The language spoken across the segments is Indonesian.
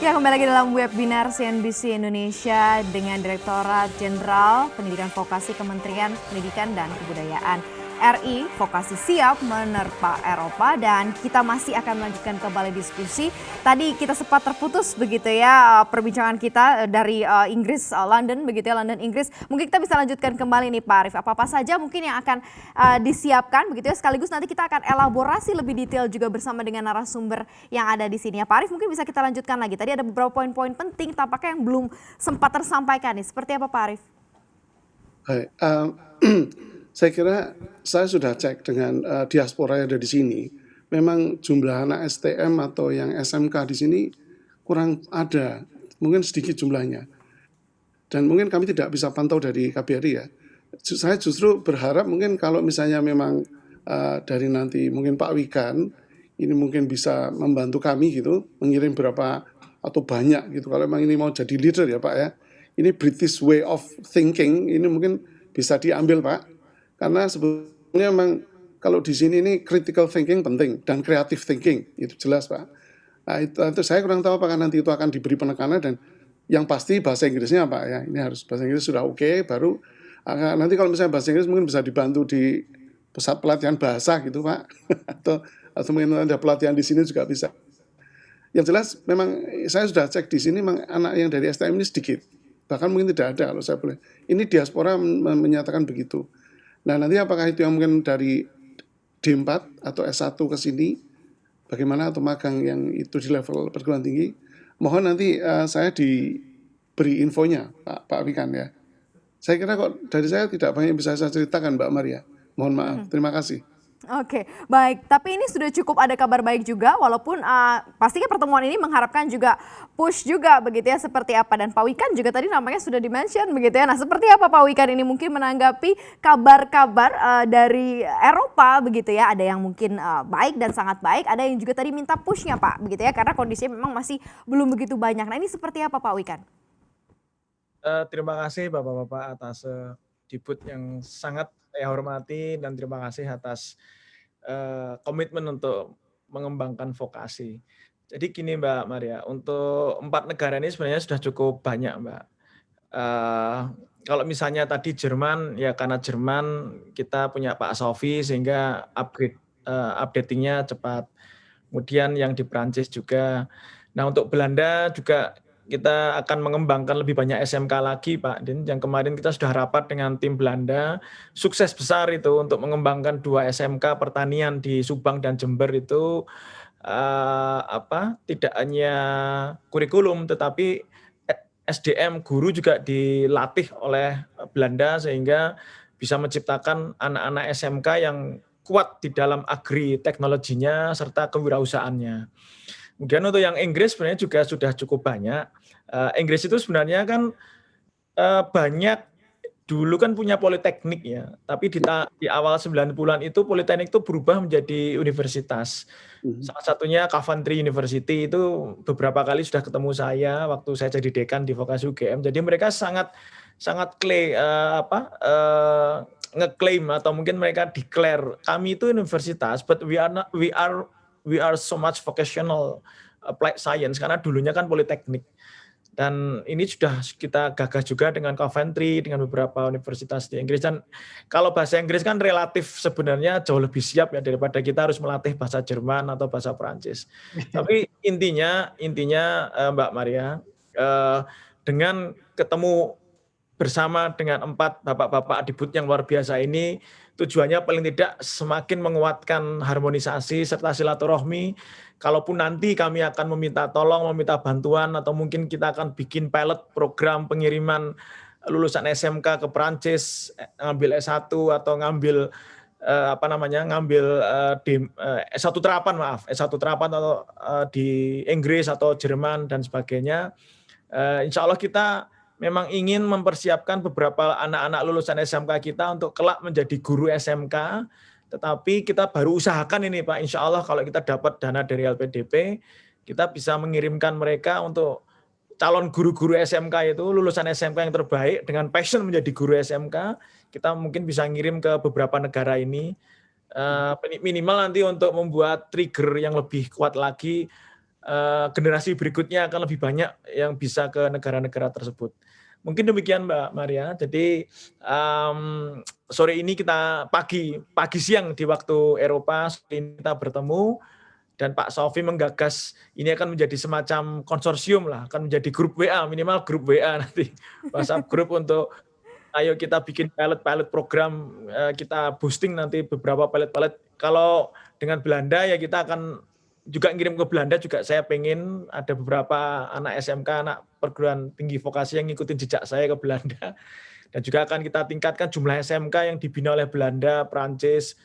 Ya, kembali lagi dalam webinar CNBC Indonesia dengan Direktorat Jenderal Pendidikan Vokasi Kementerian Pendidikan dan Kebudayaan RI. Vokasi siap menerpa Eropa dan kita masih akan melanjutkan kembali diskusi. Tadi kita sempat terputus begitu ya perbincangan kita dari Inggris, London begitu ya, London Inggris. Mungkin kita bisa lanjutkan kembali nih Pak Arief. Apa-apa saja mungkin yang akan disiapkan begitu ya, sekaligus nanti kita akan elaborasi lebih detail juga bersama dengan narasumber yang ada di sini ya. Pak Arief, mungkin bisa kita lanjutkan lagi. Tadi ada beberapa poin-poin penting tampaknya yang belum sempat tersampaikan nih. Seperti apa Pak Arief? Baik, saya kira saya sudah cek dengan diaspora yang ada di sini. Memang jumlah anak STM atau yang SMK di sini kurang ada, mungkin sedikit jumlahnya. Dan mungkin kami tidak bisa pantau dari KBRI ya. Saya justru berharap mungkin kalau misalnya memang dari nanti mungkin Pak Wikan ini mungkin bisa membantu kami gitu, mengirim berapa atau banyak gitu. Kalau memang ini mau jadi leader ya Pak ya, ini British way of thinking ini mungkin bisa diambil Pak. Karena sebetulnya memang kalau di sini ini critical thinking penting dan creative thinking itu jelas Pak. Nah, itu saya kurang tahu apakah nanti itu akan diberi penekanan dan yang pasti bahasa Inggrisnya Pak ya. Ini harus bahasa Inggris sudah oke, baru nanti kalau misalnya bahasa Inggris mungkin bisa dibantu di pusat pelatihan bahasa gitu Pak. atau mungkin ada pelatihan di sini juga bisa. Yang jelas memang saya sudah cek di sini memang anak yang dari STM ini sedikit. Bahkan mungkin tidak ada kalau saya boleh. Ini diaspora menyatakan begitu. Nah nanti apakah itu yang mungkin dari D4 atau S1 ke sini, bagaimana atau magang yang itu di level perguruan tinggi, mohon nanti saya diberi infonya Pak Wikan ya. Saya kira kok dari saya tidak banyak bisa saya ceritakan Mbak Maria. Mohon maaf, terima kasih. Oke, baik. Tapi ini sudah cukup ada kabar baik juga, walaupun pastinya pertemuan ini mengharapkan juga push juga begitu ya, seperti apa. Dan Pak Wikan juga tadi namanya sudah di-mention begitu ya. Nah, seperti apa Pak Wikan ini mungkin menanggapi kabar-kabar dari Eropa begitu ya. Ada yang mungkin baik dan sangat baik, ada yang juga tadi minta pushnya Pak begitu ya, karena kondisinya memang masih belum begitu banyak. Nah, ini seperti apa Pak Wikan? Terima kasih Bapak-Bapak atas debut yang sangat saya hormati dan terima kasih atas komitmen untuk mengembangkan vokasi. Jadi gini Mbak Maria, untuk 4 negara ini sebenarnya sudah cukup banyak Mbak. Kalau misalnya tadi Jerman, ya karena Jerman kita punya Pak Sofi sehingga updatingnya cepat. Kemudian yang di Prancis juga. Nah untuk Belanda juga kita akan mengembangkan lebih banyak SMK lagi Pak Din. Yang kemarin kita sudah rapat dengan tim Belanda, sukses besar itu untuk mengembangkan 2 SMK pertanian di Subang dan Jember itu tidak hanya kurikulum tetapi SDM guru juga dilatih oleh Belanda sehingga bisa menciptakan anak-anak SMK yang kuat di dalam agri teknologinya serta kewirausahaannya. Kemudian untuk yang Inggris sebenarnya juga sudah cukup banyak. Inggris itu sebenarnya kan banyak dulu kan punya politeknik ya, tapi di awal 90-an itu politeknik itu berubah menjadi universitas. Salah satunya Coventry University itu beberapa kali sudah ketemu saya waktu saya jadi dekan di vokasi UGM. Jadi mereka sangat ngeklaim atau mungkin mereka declare kami itu universitas, but we are so much vocational applied science karena dulunya kan politeknik. Dan ini sudah kita gagas juga dengan Coventry, dengan beberapa universitas di Inggris. Dan kalau bahasa Inggris kan relatif sebenarnya jauh lebih siap ya daripada kita harus melatih bahasa Jerman atau bahasa Perancis. Tapi intinya Mbak Maria, dengan ketemu bersama dengan 4 bapak-bapak adibut yang luar biasa ini, tujuannya paling tidak semakin menguatkan harmonisasi serta silaturahmi. Kalaupun nanti kami akan meminta tolong, meminta bantuan, atau mungkin kita akan bikin pilot program pengiriman lulusan SMK ke Perancis, ngambil S1 atau ngambil S1 terapan atau di Inggris atau Jerman dan sebagainya. Insya Allah kita memang ingin mempersiapkan beberapa anak-anak lulusan SMK kita untuk kelak menjadi guru SMK, tetapi kita baru usahakan ini Pak, insya Allah kalau kita dapat dana dari LPDP, kita bisa mengirimkan mereka untuk calon guru-guru SMK itu, lulusan SMK yang terbaik dengan passion menjadi guru SMK, kita mungkin bisa ngirim ke beberapa negara ini, minimal nanti untuk membuat trigger yang lebih kuat lagi. generasi berikutnya akan lebih banyak yang bisa ke negara-negara tersebut. Mungkin demikian Mbak Maria. Jadi sore ini kita pagi siang di waktu Eropa ini kita bertemu dan Pak Sofi menggagas ini akan menjadi semacam konsorsium lah, akan menjadi grup WA, minimal grup WA nanti, WhatsApp grup untuk ayo kita bikin pilot program, kita boosting nanti beberapa pilot. Kalau dengan Belanda ya kita akan juga ngirim ke Belanda juga, saya pengen ada beberapa anak SMK, anak perguruan tinggi vokasi yang ngikutin jejak saya ke Belanda. Dan juga akan kita tingkatkan jumlah SMK yang dibina oleh Belanda, Prancis,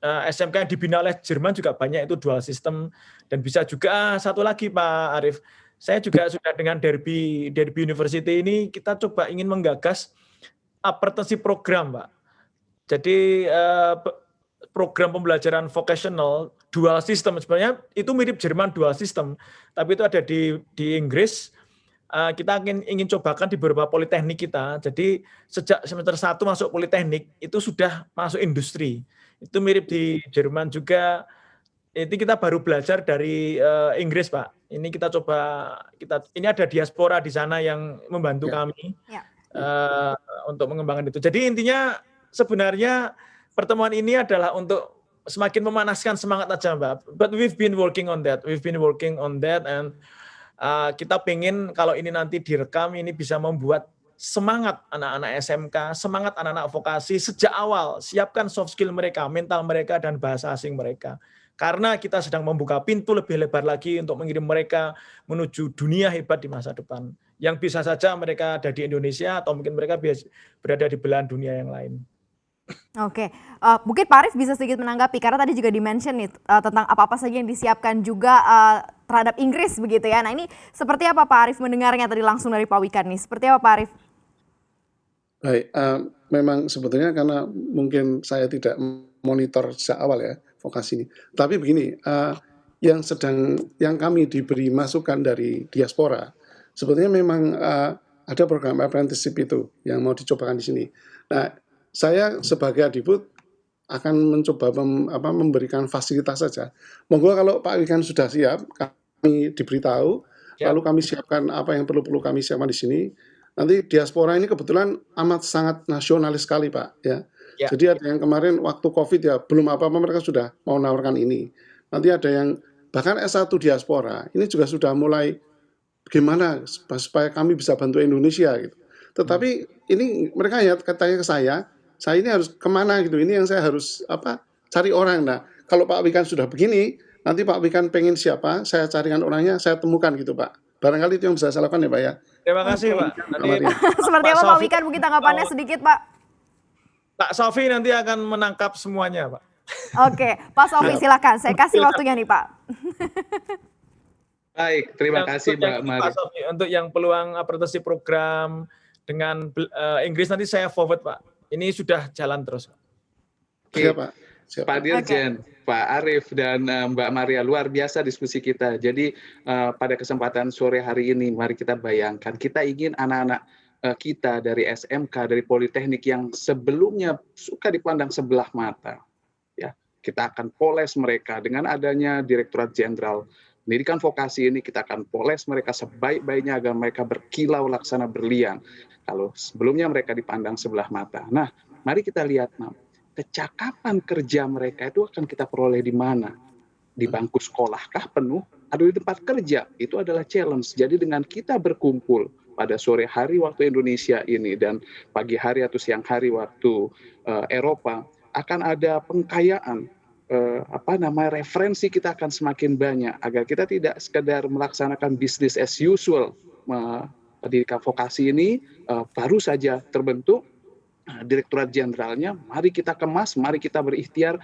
SMK yang dibina oleh Jerman juga banyak, itu dual system. Dan bisa juga satu lagi Pak Arief, saya juga sudah dengan Derby University ini kita coba ingin menggagas apprenticeship program Pak. Jadi program pembelajaran vocational dual system, sebenarnya itu mirip Jerman dual system, tapi itu ada di Inggris. Kita ingin cobakan di beberapa politeknik kita. Jadi sejak semester 1 masuk politeknik itu sudah masuk industri. Itu mirip di Jerman juga. Itu kita baru belajar dari Inggris Pak. Ini kita coba, ini ada diaspora di sana yang membantu kami untuk mengembangkan itu. Jadi intinya sebenarnya pertemuan ini adalah untuk semakin memanaskan semangat aja Mbak. But we've been working on that. And kita pengen kalau ini nanti direkam, ini bisa membuat semangat anak-anak SMK, semangat anak-anak vokasi sejak awal. Siapkan soft skill mereka, mental mereka, dan bahasa asing mereka. Karena kita sedang membuka pintu lebih lebar lagi untuk mengirim mereka menuju dunia hebat di masa depan. Yang bisa saja mereka ada di Indonesia atau mungkin mereka berada di belahan dunia yang lain. Oke, mungkin Pak Arief bisa sedikit menanggapi, karena tadi juga di-mention nih tentang apa-apa saja yang disiapkan juga terhadap Inggris begitu ya. Nah ini seperti apa Pak Arief mendengarnya tadi langsung dari Pak Wikan nih? Seperti apa Pak Arief? Baik, memang sebetulnya karena mungkin saya tidak monitor sejak awal ya vokasi ini. Tapi begini, yang kami diberi masukan dari diaspora, sebetulnya memang ada program apprenticeship itu yang mau dicobakan di sini. Nah, saya sebagai Adiput akan mencoba memberikan fasilitas saja. Monggo kalau Pak Wikan sudah siap, kami diberitahu, lalu kami siapkan apa yang perlu kami siapkan di sini. Nanti diaspora ini kebetulan amat sangat nasionalis sekali Pak. Ya. Jadi ada yang kemarin waktu COVID ya belum apa-apa mereka sudah mau menawarkan ini. Nanti ada yang bahkan S1 diaspora ini juga sudah mulai bagaimana supaya kami bisa bantu Indonesia gitu. Tetapi ini mereka ya katanya ke saya ini harus kemana gitu, ini yang saya harus cari orang. Nah kalau Pak Wikan sudah begini, nanti Pak Wikan pengen siapa, saya carikan orangnya, saya temukan gitu Pak. Barangkali itu yang bisa saya lakukan ya Pak ya. Terima kasih Pak. Seperti apa Pak Wikan, mungkin tanggapannya sedikit Pak? Pak Sofi nanti akan menangkap semuanya Pak. Oke, Pak Sofi silakan, saya kasih waktunya nih Pak. Baik, terima kasih Mbak Mari. Pak Sofi, untuk yang peluang apprenticeship program dengan Inggris nanti saya forward Pak. Ini sudah jalan terus. Oke, Pak Dirjen, Pak Arief, dan Mbak Maria, luar biasa diskusi kita. Jadi pada kesempatan sore hari ini, mari kita bayangkan, kita ingin anak-anak kita dari SMK, dari Politeknik yang sebelumnya suka dipandang sebelah mata. Ya, kita akan poles mereka dengan adanya Direktorat Jenderal Pendidikan Vokasi ini, kita akan poles mereka sebaik-baiknya agar mereka berkilau laksana berlian. Kalau sebelumnya mereka dipandang sebelah mata. Nah, mari kita lihat, kecakapan kerja mereka itu akan kita peroleh di mana? Di bangku sekolahkah penuh? Atau di tempat kerja? Itu adalah challenge. Jadi dengan kita berkumpul pada sore hari waktu Indonesia ini dan pagi hari atau siang hari waktu Eropa, akan ada pengkayaan referensi kita akan semakin banyak agar kita tidak sekedar melaksanakan business as usual. Pendidikan vokasi ini baru saja terbentuk, Direktorat Jenderalnya, mari kita kemas, mari kita berikhtiar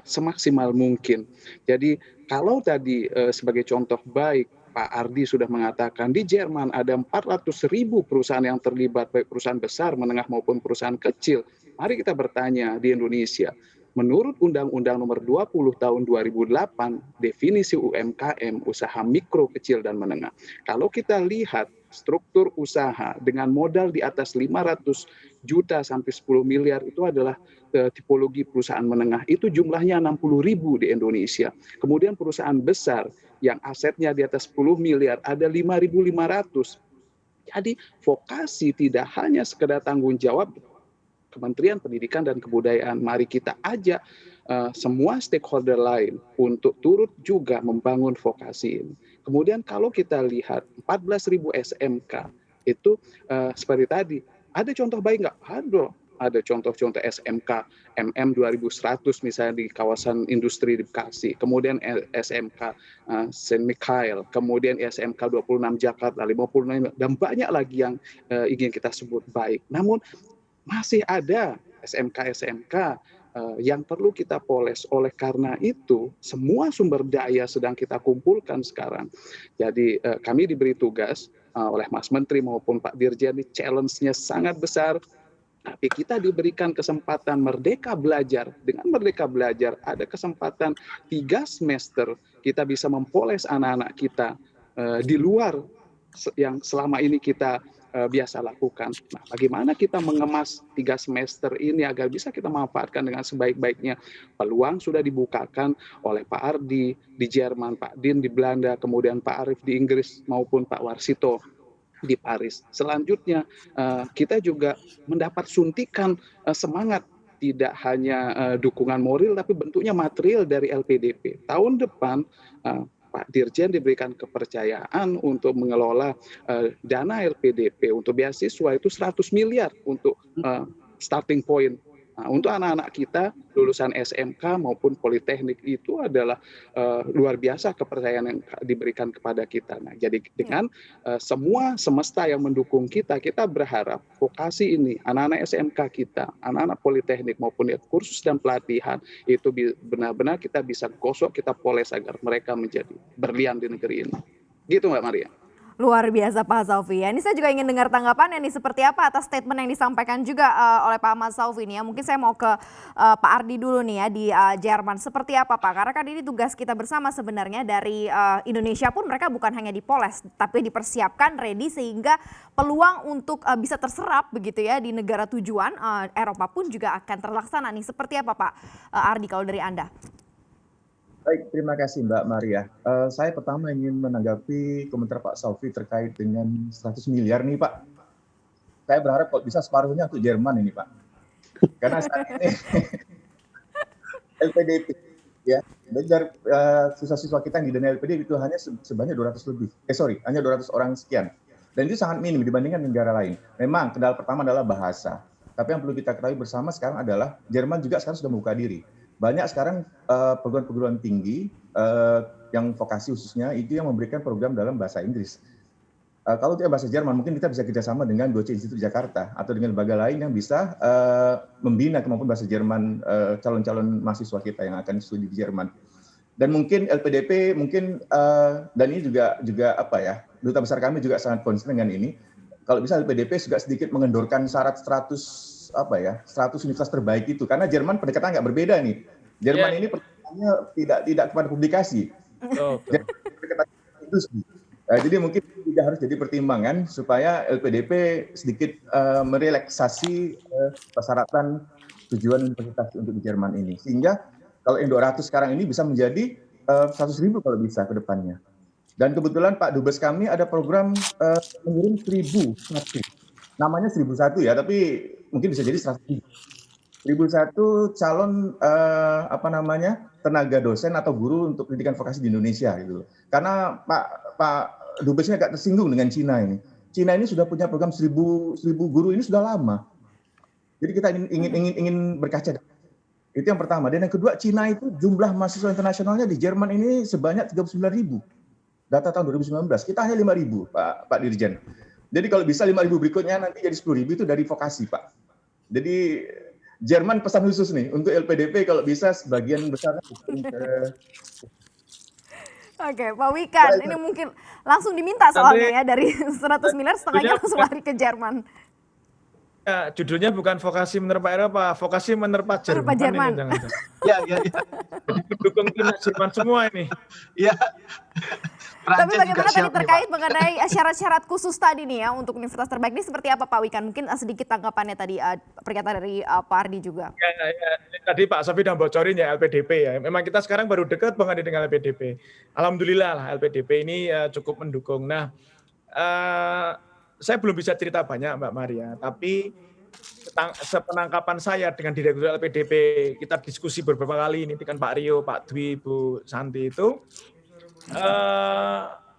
semaksimal mungkin. Jadi kalau tadi sebagai contoh baik Pak Ardi sudah mengatakan di Jerman ada 400.000 perusahaan yang terlibat, baik perusahaan besar, menengah maupun perusahaan kecil. Mari kita bertanya di Indonesia, Menurut Undang-Undang Nomor 20 Tahun 2008, definisi UMKM, usaha mikro, kecil, dan menengah. Kalau kita lihat struktur usaha dengan modal di atas 500 juta sampai 10 miliar itu adalah tipologi perusahaan menengah. Itu jumlahnya 60.000 di Indonesia. Kemudian perusahaan besar yang asetnya di atas 10 miliar ada 5.500. Jadi vokasi tidak hanya sekedar tanggung jawab Kementerian Pendidikan dan Kebudayaan. Mari kita ajak semua stakeholder lain untuk turut juga membangun vokasi ini. Kemudian kalau kita lihat 14.000 SMK itu seperti tadi, ada contoh baik nggak? Ada contoh-contoh SMK MM 2100 misalnya di kawasan industri di Bekasi, kemudian SMK Saint Michael, kemudian SMK 26 Jakarta, 56, dan banyak lagi yang ingin kita sebut baik. Namun masih ada SMK-SMK yang perlu kita poles. Oleh karena itu, semua sumber daya sedang kita kumpulkan sekarang. Jadi kami diberi tugas oleh Mas Menteri maupun Pak Dirjen, challenge-nya sangat besar. Tapi kita diberikan kesempatan merdeka belajar. Dengan merdeka belajar ada kesempatan 3 semester kita bisa mempoles anak-anak kita di luar yang selama ini kita biasa lakukan. Nah, bagaimana kita mengemas 3 semester ini agar bisa kita manfaatkan dengan sebaik-baiknya. Peluang sudah dibukakan oleh Pak Ardi di Jerman, Pak Din di Belanda, kemudian Pak Arief di Inggris maupun Pak Warsito di Paris. Selanjutnya kita juga mendapat suntikan semangat, tidak hanya dukungan moral tapi bentuknya material dari LPDP. Tahun depan Pak Dirjen diberikan kepercayaan untuk mengelola dana LPDP untuk beasiswa itu 100 miliar untuk starting point. Nah, untuk anak-anak kita lulusan SMK maupun Politeknik itu adalah luar biasa kepercayaan yang diberikan kepada kita. Nah, jadi dengan semua semesta yang mendukung kita, kita berharap vokasi ini, anak-anak SMK kita, anak-anak Politeknik maupun kursus dan pelatihan itu benar-benar kita bisa gosok, kita poles agar mereka menjadi berlian di negeri ini. Gitu Mbak Maria. Luar biasa Pak Saufi ya. Ini saya juga ingin dengar tanggapannya nih seperti apa atas statement yang disampaikan juga oleh Pak Ahmad Saufi nih ya. Mungkin saya mau ke Pak Ardi dulu nih ya di Jerman. Seperti apa Pak? Karena kan ini tugas kita bersama sebenarnya dari Indonesia pun mereka bukan hanya dipoles tapi dipersiapkan ready sehingga peluang untuk bisa terserap begitu ya di negara tujuan Eropa pun juga akan terlaksana nih. Seperti apa Pak Ardi kalau dari Anda? Baik, terima kasih Mbak Maria. Saya pertama ingin menanggapi komentar Pak Saufi terkait dengan 100 miliar nih Pak. Saya berharap kalau bisa separuhnya untuk Jerman ini Pak. Karena saat ini LPDP ya, dari siswa-siswa kita yang di dana LPDP itu hanya sebanyak 200 lebih. Hanya 200 orang sekian. Dan itu sangat minim dibandingkan negara lain. Memang kendala pertama adalah bahasa. Tapi yang perlu kita ketahui bersama sekarang adalah Jerman juga sekarang sudah membuka diri. Banyak sekarang perguruan-perguruan tinggi yang vokasi khususnya itu yang memberikan program dalam bahasa Inggris. Kalau tidak bahasa Jerman, mungkin kita bisa kerjasama dengan Goethe Institut Jakarta atau dengan lembaga lain yang bisa membina kemampuan bahasa Jerman calon-calon mahasiswa kita yang akan studi di Jerman. Dan mungkin LPDP dan ini juga apa ya, duta besar kami juga sangat concern dengan ini. Kalau bisa LPDP juga sedikit mengendorkan syarat 100 universitas terbaik itu, karena Jerman pendekatan nggak berbeda nih. Jerman ini pendekatannya tidak kepada publikasi. Pendekatan industri. Jadi mungkin juga harus jadi pertimbangan supaya LPDP sedikit merelaksasi persyaratan tujuan universitas untuk di Jerman ini, sehingga kalau yang 200 sekarang ini bisa menjadi 100.000 kalau bisa ke depannya. Dan kebetulan Pak Dubes kami ada program mengirim 1.001. Namanya 1.001 ya, tapi mungkin bisa jadi 100.000. 1.001 calon tenaga dosen atau guru untuk pendidikan vokasi di Indonesia gitu. Karena Pak Dubesnya agak tersinggung dengan Cina ini. Cina ini sudah punya program 1.000 guru ini sudah lama. Jadi kita ingin berkaca. Itu yang pertama. Dan yang kedua, Cina itu jumlah mahasiswa internasionalnya di Jerman ini sebanyak 39.000. Data tahun 2019. Kita hanya 5.000, Pak Dirjen. Jadi kalau bisa 5.000 berikutnya nanti jadi 10.000 itu dari vokasi, Pak. Jadi Jerman pesan khusus nih untuk LPDP kalau bisa sebagian besar. Oke, Pak Wikan, ini mungkin langsung diminta soalnya ya dari 100 miliar setengahnya langsung lari ke Jerman. Ya, judulnya bukan vokasi menerpa Eropa, vokasi menerpa Jerman. Jerman. Ini jangan-jangan. Ya. Pendukung timnas Jerman semua ini. Ya. Tapi bagaimana tadi terkait mengenai syarat-syarat khusus tadi nih ya untuk universitas terbaik ini seperti apa Pak Wikan? Mungkin sedikit tanggapannya tadi pernyataan dari Pak Ardi juga. Ya, tadi Pak Sofi udah bocorin ya LPDP ya. Memang kita sekarang baru dekat banget dengan LPDP. Alhamdulillah lah LPDP ini cukup mendukung. Nah, saya belum bisa cerita banyak Mbak Maria, tapi sepenangkapan saya dengan Direktur LPDP, kita diskusi beberapa kali ini dengan Pak Rio, Pak Dwi, Bu Santi itu,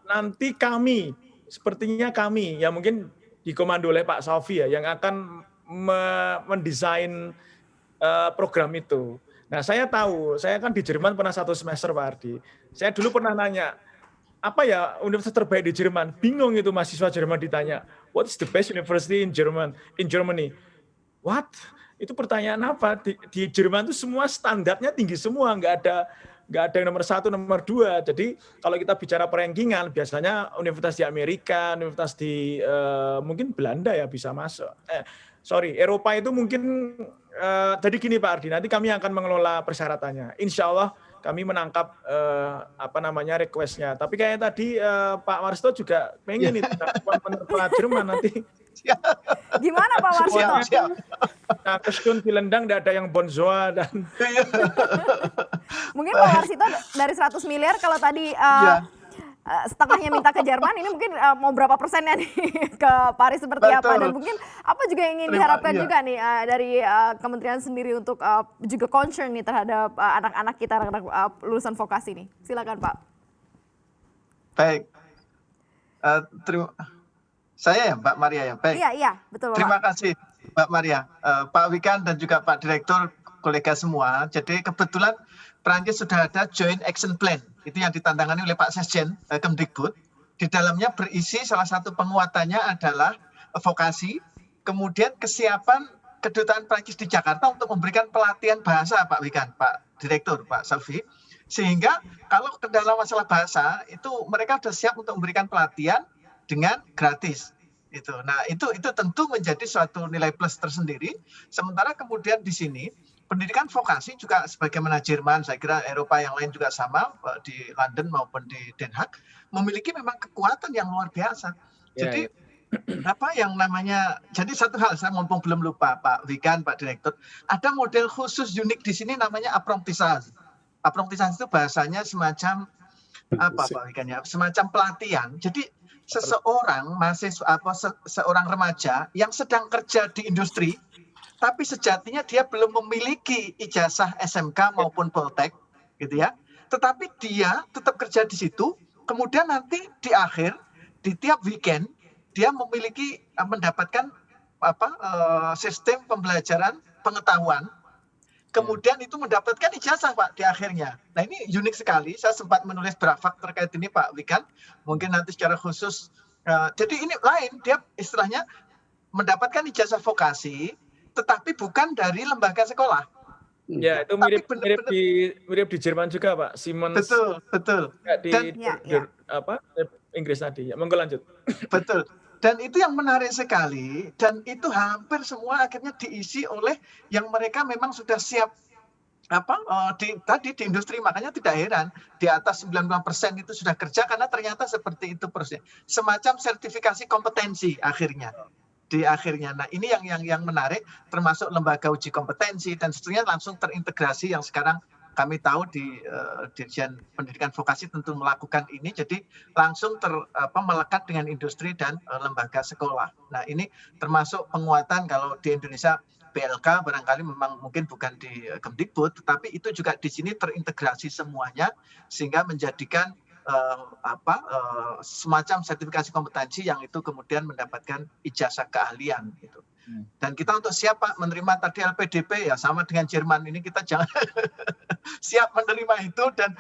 nanti sepertinya kami, ya mungkin dikomando oleh Pak Sofi ya, yang akan mendesain program itu. Nah saya tahu, saya kan di Jerman pernah 1 semester Pak Ardi, saya dulu pernah nanya, apa ya universitas terbaik di Jerman? Bingung itu mahasiswa Jerman ditanya, what is the best university in Germany? What? Itu pertanyaan apa? Di Jerman itu semua standarnya tinggi semua, nggak ada yang nomor 1, nomor 2. Jadi kalau kita bicara perankingan, biasanya universitas di Amerika, universitas di mungkin Belanda ya bisa masuk. Eropa itu mungkin. Jadi gini Pak Ardi, nanti kami akan mengelola persyaratannya. Insya Allah kami menangkap request-nya. Tapi kayak tadi Pak Warsto juga pengen itu menerpa Jerman nanti. Gimana Pak Warsto? Nah, Kestun Vilendang tidak ada yang Bonzoa dan. Mungkin Pak Warsito dari 100 miliar kalau tadi setengahnya minta ke Jerman, ini mungkin mau berapa persennya nih ke Paris seperti apa, dan mungkin apa juga yang ingin diharapkan juga nih dari kementerian sendiri untuk juga concern nih terhadap anak-anak kita, anak-anak lulusan vokasi nih. Silakan Pak. Baik, saya ya Mbak Maria ya. Baik. Iya betul Pak. Terima kasih Mbak Maria, Pak Wikan dan juga Pak Direktur, kolega semua. Jadi kebetulan Perancis sudah ada Joint Action Plan, itu yang ditantangani oleh Pak Sekjen Kemdikbud. Di dalamnya berisi salah satu penguatannya adalah vokasi, kemudian kesiapan Kedutaan Perancis di Jakarta untuk memberikan pelatihan bahasa, Pak Wikan, Pak Direktur, Pak Selvi. Sehingga kalau kendala masalah bahasa, itu mereka sudah siap untuk memberikan pelatihan dengan gratis. Nah, itu tentu menjadi suatu nilai plus tersendiri. Sementara kemudian di sini pendidikan vokasi juga sebagaimana Jerman, saya kira Eropa yang lain juga sama, di London maupun di Den Haag, memiliki memang kekuatan yang luar biasa. Jadi apa yang namanya, jadi satu hal saya mumpung belum lupa Pak Wikan, Pak Direktur, ada model khusus unik di sini namanya apprentissage. Apprentissage itu bahasanya semacam apa Pak Wikan ya, semacam pelatihan. Jadi seseorang seorang remaja yang sedang kerja di industri, tapi sejatinya dia belum memiliki ijazah SMK maupun Poltek, gitu ya. Tetapi dia tetap kerja di situ. Kemudian nanti di akhir, di tiap weekend, dia mendapatkan sistem pembelajaran pengetahuan. Kemudian itu mendapatkan ijazah Pak di akhirnya. Nah ini unik sekali. Saya sempat menulis drafak terkait ini Pak Wikan. Mungkin nanti secara khusus. Jadi ini lain, dia istilahnya mendapatkan ijazah vokasi, tetapi bukan dari lembaga sekolah. Ya, itu mirip di Jerman juga, Pak. Siemens. Betul. Inggris tadi. Ya, monggo lanjut. Betul. Dan itu yang menarik sekali, dan itu hampir semua akhirnya diisi oleh yang mereka memang sudah siap di industri. Makanya tidak heran di atas 90% itu sudah kerja, karena ternyata seperti itu prosesnya. Semacam sertifikasi kompetensi akhirnya. Di akhirnya. Nah ini yang menarik, termasuk lembaga uji kompetensi dan seterusnya langsung terintegrasi, yang sekarang kami tahu di Dirjen Pendidikan Vokasi tentu melakukan ini, jadi langsung melekat dengan industri dan lembaga sekolah. Nah ini termasuk penguatan kalau di Indonesia BLK barangkali memang mungkin bukan di Kemdikbud, tetapi itu juga di sini terintegrasi semuanya sehingga menjadikan semacam sertifikasi kompetensi yang itu kemudian mendapatkan ijazah keahlian gitu. Dan kita untuk siap Pak menerima tadi LPDP ya sama dengan Jerman ini, kita jangan siap menerima itu, dan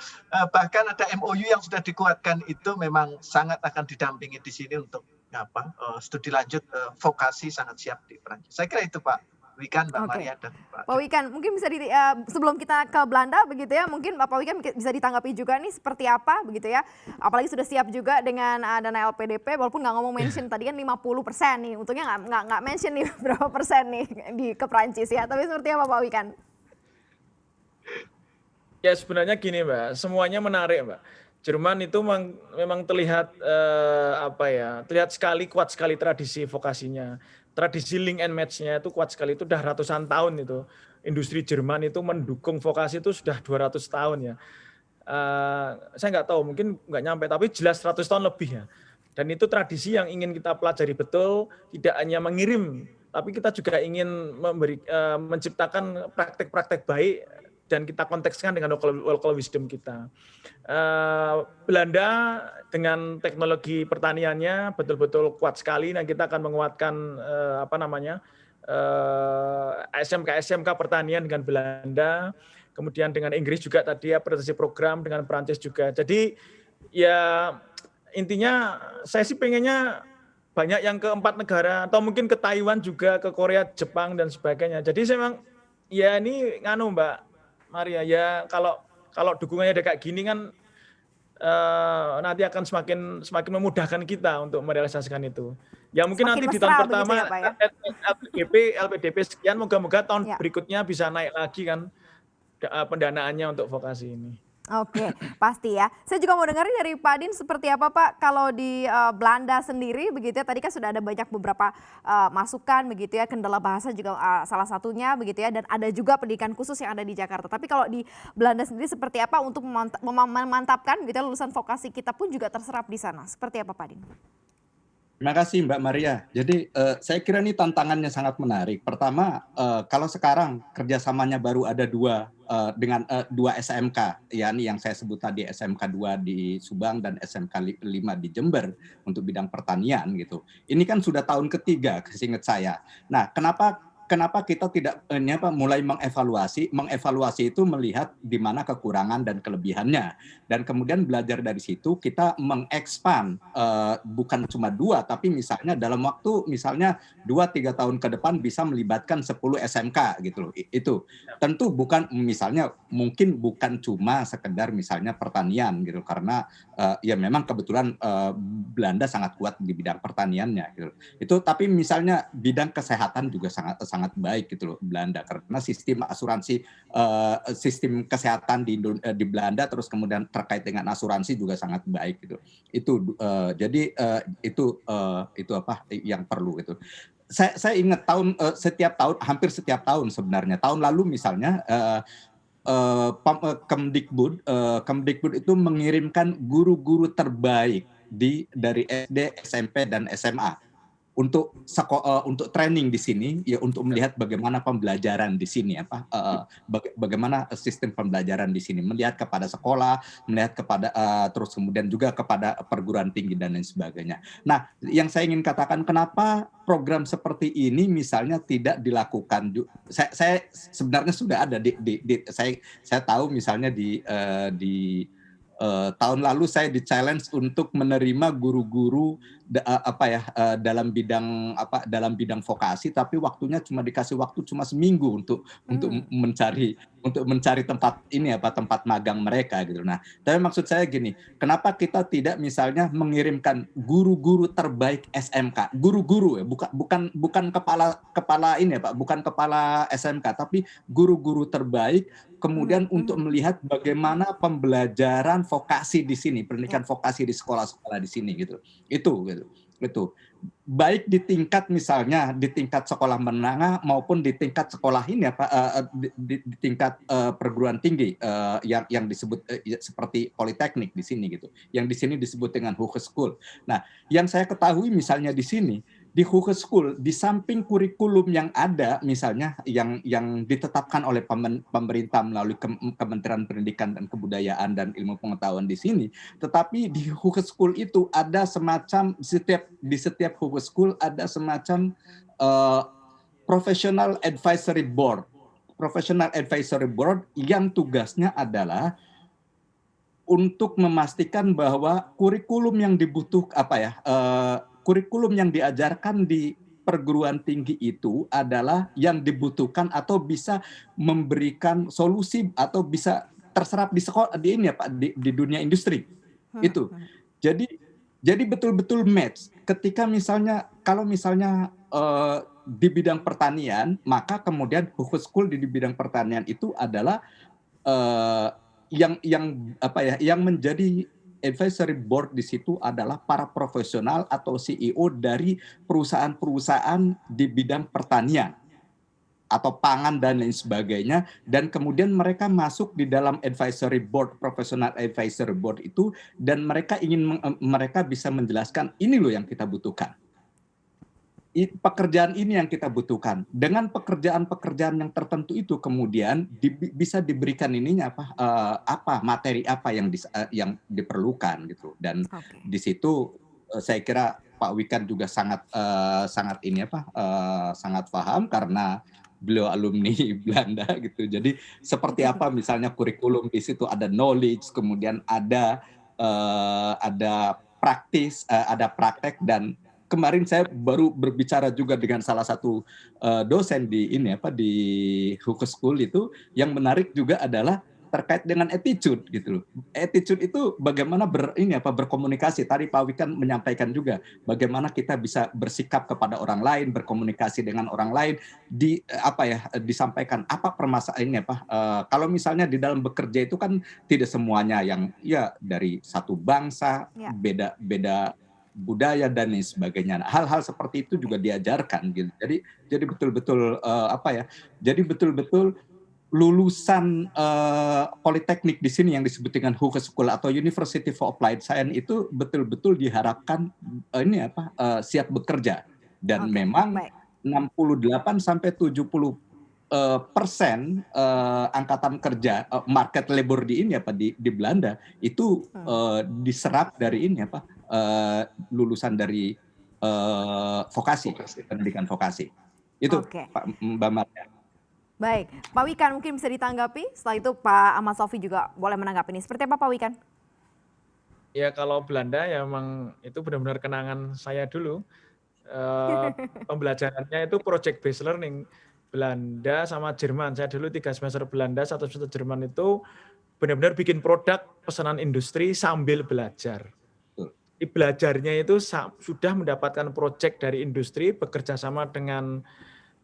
bahkan ada MOU yang sudah dikuatkan itu memang sangat akan didampingi di sini untuk studi lanjut vokasi sangat siap di Perancis. Saya kira itu Pak Wikan, Mbak Oke. Maria, dan Pak. Pak Wikan, mungkin bisa sebelum kita ke Belanda begitu ya, mungkin Pak Wikan bisa ditanggapi juga nih seperti apa begitu ya. Apalagi sudah siap juga dengan dana LPDP, walaupun nggak ngomong mention tadi kan 50% nih. Untungnya nggak mention nih berapa persen nih ke Prancis ya. Tapi seperti apa Pak Wikan? Ya sebenarnya gini Mbak, semuanya menarik Mbak. Jerman itu memang terlihat terlihat sekali, kuat sekali tradisi vokasinya. Tradisi link and match-nya itu kuat sekali, itu udah ratusan tahun itu. Industri Jerman itu mendukung vokasi itu sudah 200 tahun ya. Saya nggak tahu, mungkin nggak nyampe, tapi jelas 100 tahun lebih ya. Dan itu tradisi yang ingin kita pelajari betul, tidak hanya mengirim, tapi kita juga ingin menciptakan praktek-praktek baik dan kita kontekskan dengan local wisdom kita. Belanda dengan teknologi pertaniannya betul-betul kuat sekali, dan kita akan menguatkan SMK pertanian dengan Belanda, kemudian dengan Inggris juga tadi apresiasi program, dengan Perancis juga. Jadi ya intinya saya sih pengennya banyak yang ke 4 negara, atau mungkin ke Taiwan juga, ke Korea, Jepang dan sebagainya. Jadi saya memang ya ini Mbak Maria, ya kalau dukungannya ada kayak gini kan nanti akan semakin memudahkan kita untuk merealisasikan itu. Ya mungkin Semakin nanti di tahun mesra pertama begitu ya, Pak, ya? LPDP sekian, moga-moga tahun Ya. berikutnya bisa naik lagi kan pendanaannya untuk vokasi ini. Oke, pasti ya. Saya juga mau dengar dari Pak Din seperti apa Pak kalau di Belanda sendiri begitu ya. Tadi kan sudah ada banyak beberapa masukan begitu ya. Kendala bahasa juga salah satunya begitu ya. Dan ada juga pendidikan khusus yang ada di Jakarta. Tapi kalau di Belanda sendiri seperti apa untuk memantapkan gitu ya, lulusan vokasi kita pun juga terserap di sana. Seperti apa Pak Din? Terima kasih Mbak Maria. Jadi saya kira ini tantangannya sangat menarik. Pertama, kalau sekarang kerjasamanya baru ada dengan dua SMK, yakni yang saya sebut tadi SMK 2 di Subang dan SMK 5 di Jember untuk bidang pertanian gitu. Ini kan sudah tahun ketiga, seingat saya. Nah, kenapa kita tidak mulai mengevaluasi itu melihat di mana kekurangan dan kelebihannya, dan kemudian belajar dari situ kita mengekspan bukan cuma 2 tapi misalnya dalam waktu misalnya 2-3 tahun ke depan bisa melibatkan 10 SMK gitu loh. Itu tentu mungkin bukan cuma sekedar misalnya pertanian gitu, karena ya memang kebetulan Belanda sangat kuat di bidang pertaniannya gitu. Itu tapi misalnya bidang kesehatan juga sangat baik gitu loh Belanda, karena sistem asuransi, sistem kesehatan di Belanda, terus kemudian terkait dengan asuransi juga sangat baik gitu. Jadi itu apa yang perlu gitu. Saya ingat hampir setiap tahun sebenarnya. Tahun lalu misalnya Kemdikbud itu mengirimkan guru-guru terbaik dari SD, SMP dan SMA untuk training di sini ya, untuk melihat bagaimana pembelajaran di sini bagaimana sistem pembelajaran di sini, melihat kepada sekolah, melihat kepada terus kemudian juga kepada perguruan tinggi dan lain sebagainya. Nah, yang saya ingin katakan, kenapa program seperti ini misalnya tidak dilakukan? Saya sebenarnya sudah ada saya tahu misalnya di tahun lalu saya di-challenge untuk menerima guru-guru dalam bidang vokasi, tapi waktunya dikasih waktu cuma seminggu untuk mencari tempat magang mereka gitu. Nah, tapi maksud saya gini, kenapa kita tidak misalnya mengirimkan guru-guru terbaik SMK, guru-guru ya, bukan kepala ini ya Pak, bukan kepala SMK, tapi guru-guru terbaik, kemudian untuk melihat bagaimana pembelajaran vokasi di sini, pendidikan vokasi di sekolah-sekolah di sini gitu. Itu baik di tingkat misalnya di tingkat sekolah menengah maupun di tingkat sekolah ini di tingkat perguruan tinggi yang disebut seperti politeknik di sini gitu. Yang di sini disebut dengan Hogeschool. Nah, yang saya ketahui misalnya di sini di Hogeschool, di samping kurikulum yang ada misalnya yang ditetapkan oleh pemerintah melalui Kementerian Pendidikan dan Kebudayaan dan Ilmu Pengetahuan di sini, tetapi di Hogeschool itu ada semacam di setiap Hogeschool ada semacam Professional Advisory Board yang tugasnya adalah untuk memastikan bahwa kurikulum yang kurikulum yang diajarkan di perguruan tinggi itu adalah yang dibutuhkan atau bisa memberikan solusi atau bisa terserap di sekolah di ini ya Pak di dunia industri itu. Jadi betul-betul match. Ketika kalau misalnya di bidang pertanian, maka kemudian Hogeschool di bidang pertanian itu adalah yang menjadi advisory board di situ adalah para profesional atau CEO dari perusahaan-perusahaan di bidang pertanian atau pangan dan lain sebagainya, dan kemudian mereka masuk di dalam advisory board, professional advisory board itu, dan mereka bisa menjelaskan ini loh yang kita butuhkan. Pekerjaan ini yang kita butuhkan. Dengan pekerjaan-pekerjaan yang tertentu itu kemudian bisa diberikan materi apa yang diperlukan gitu. Dan di situ saya kira Pak Wikan juga sangat paham karena beliau alumni Belanda gitu. Jadi seperti apa misalnya kurikulum di situ ada knowledge, kemudian ada praktis, ada praktek. Dan kemarin saya baru berbicara juga dengan salah satu dosen di Hogeschool itu, yang menarik juga adalah terkait dengan attitude gitu loh. Attitude itu bagaimana berkomunikasi. Tadi Pak Wikan menyampaikan juga bagaimana kita bisa bersikap kepada orang lain, berkomunikasi dengan orang lain, disampaikan apa permasalahannya kalau misalnya di dalam bekerja itu kan tidak semuanya yang dari satu bangsa, beda budaya dan lain sebagainya. Hal-hal seperti itu juga diajarkan gitu. Jadi betul-betul jadi betul-betul lulusan politeknik di sini yang disebut dengan Hogeschool atau University for Applied Science itu betul-betul diharapkan siap bekerja, dan memang 68 sampai 70% angkatan kerja market labor di Belanda itu diserap dari lulusan dari vokasi, pendidikan vokasi. Itu Mbak Maria. Baik, Pak Wikan mungkin bisa ditanggapi. Setelah itu Pak Ahmad Sofi juga boleh menanggapi ini. Seperti apa Pak Wikan? Ya kalau Belanda ya memang itu benar-benar kenangan saya dulu. Pembelajarannya itu project based learning. Belanda sama Jerman. Saya dulu 3 semester Belanda, 1 semester Jerman itu benar-benar bikin produk pesanan industri sambil belajar. Belajarnya itu sudah mendapatkan project dari industri, bekerja sama dengan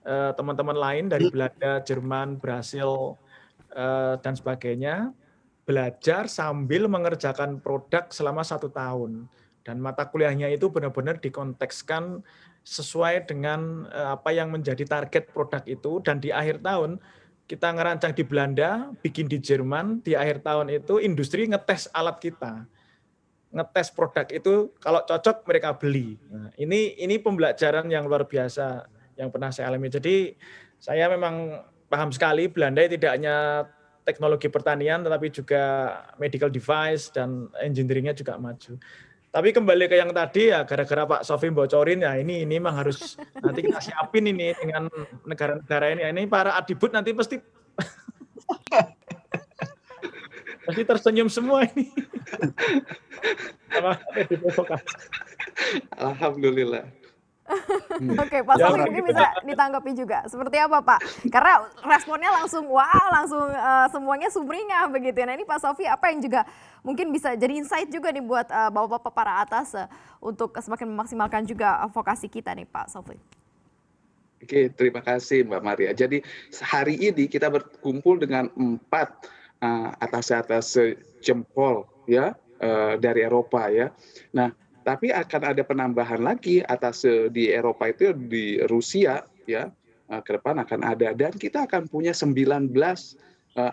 teman-teman lain dari Belanda, Jerman, Brasil, dan sebagainya, belajar sambil mengerjakan produk selama 1 tahun. Dan mata kuliahnya itu benar-benar dikontekskan sesuai dengan apa yang menjadi target produk itu. Dan di akhir tahun, kita ngerancang di Belanda, bikin di Jerman, di akhir tahun itu industri ngetes alat kita. Ngetes produk itu, kalau cocok mereka beli. Nah, ini pembelajaran yang luar biasa yang pernah saya alami. Jadi saya memang paham sekali Belanda tidak hanya teknologi pertanian, tetapi juga medical device dan engineering-nya juga maju. Tapi kembali ke yang tadi ya, gara-gara Pak Sofi bocorin ya, ini memang harus nanti kita siapin ini dengan negara-negara ini. Ini para adibut nanti pasti tersenyum semua ini. Alhamdulillah. Oke, Pak Sofi mungkin bisa ditanggapi juga. Seperti apa Pak? Karena responnya langsung semuanya sumringah begitu. Nah ini Pak Sofi apa yang juga mungkin bisa jadi insight juga nih buat bapak-bapak para atas untuk semakin memaksimalkan juga vokasi kita nih Pak Sofi. Oke, terima kasih Mbak Maria. Jadi hari ini kita berkumpul dengan 4 atas jempol ya dari Eropa ya. Nah, tapi akan ada penambahan lagi atas di Eropa itu di Rusia ya, ke depan akan ada, dan kita akan punya 19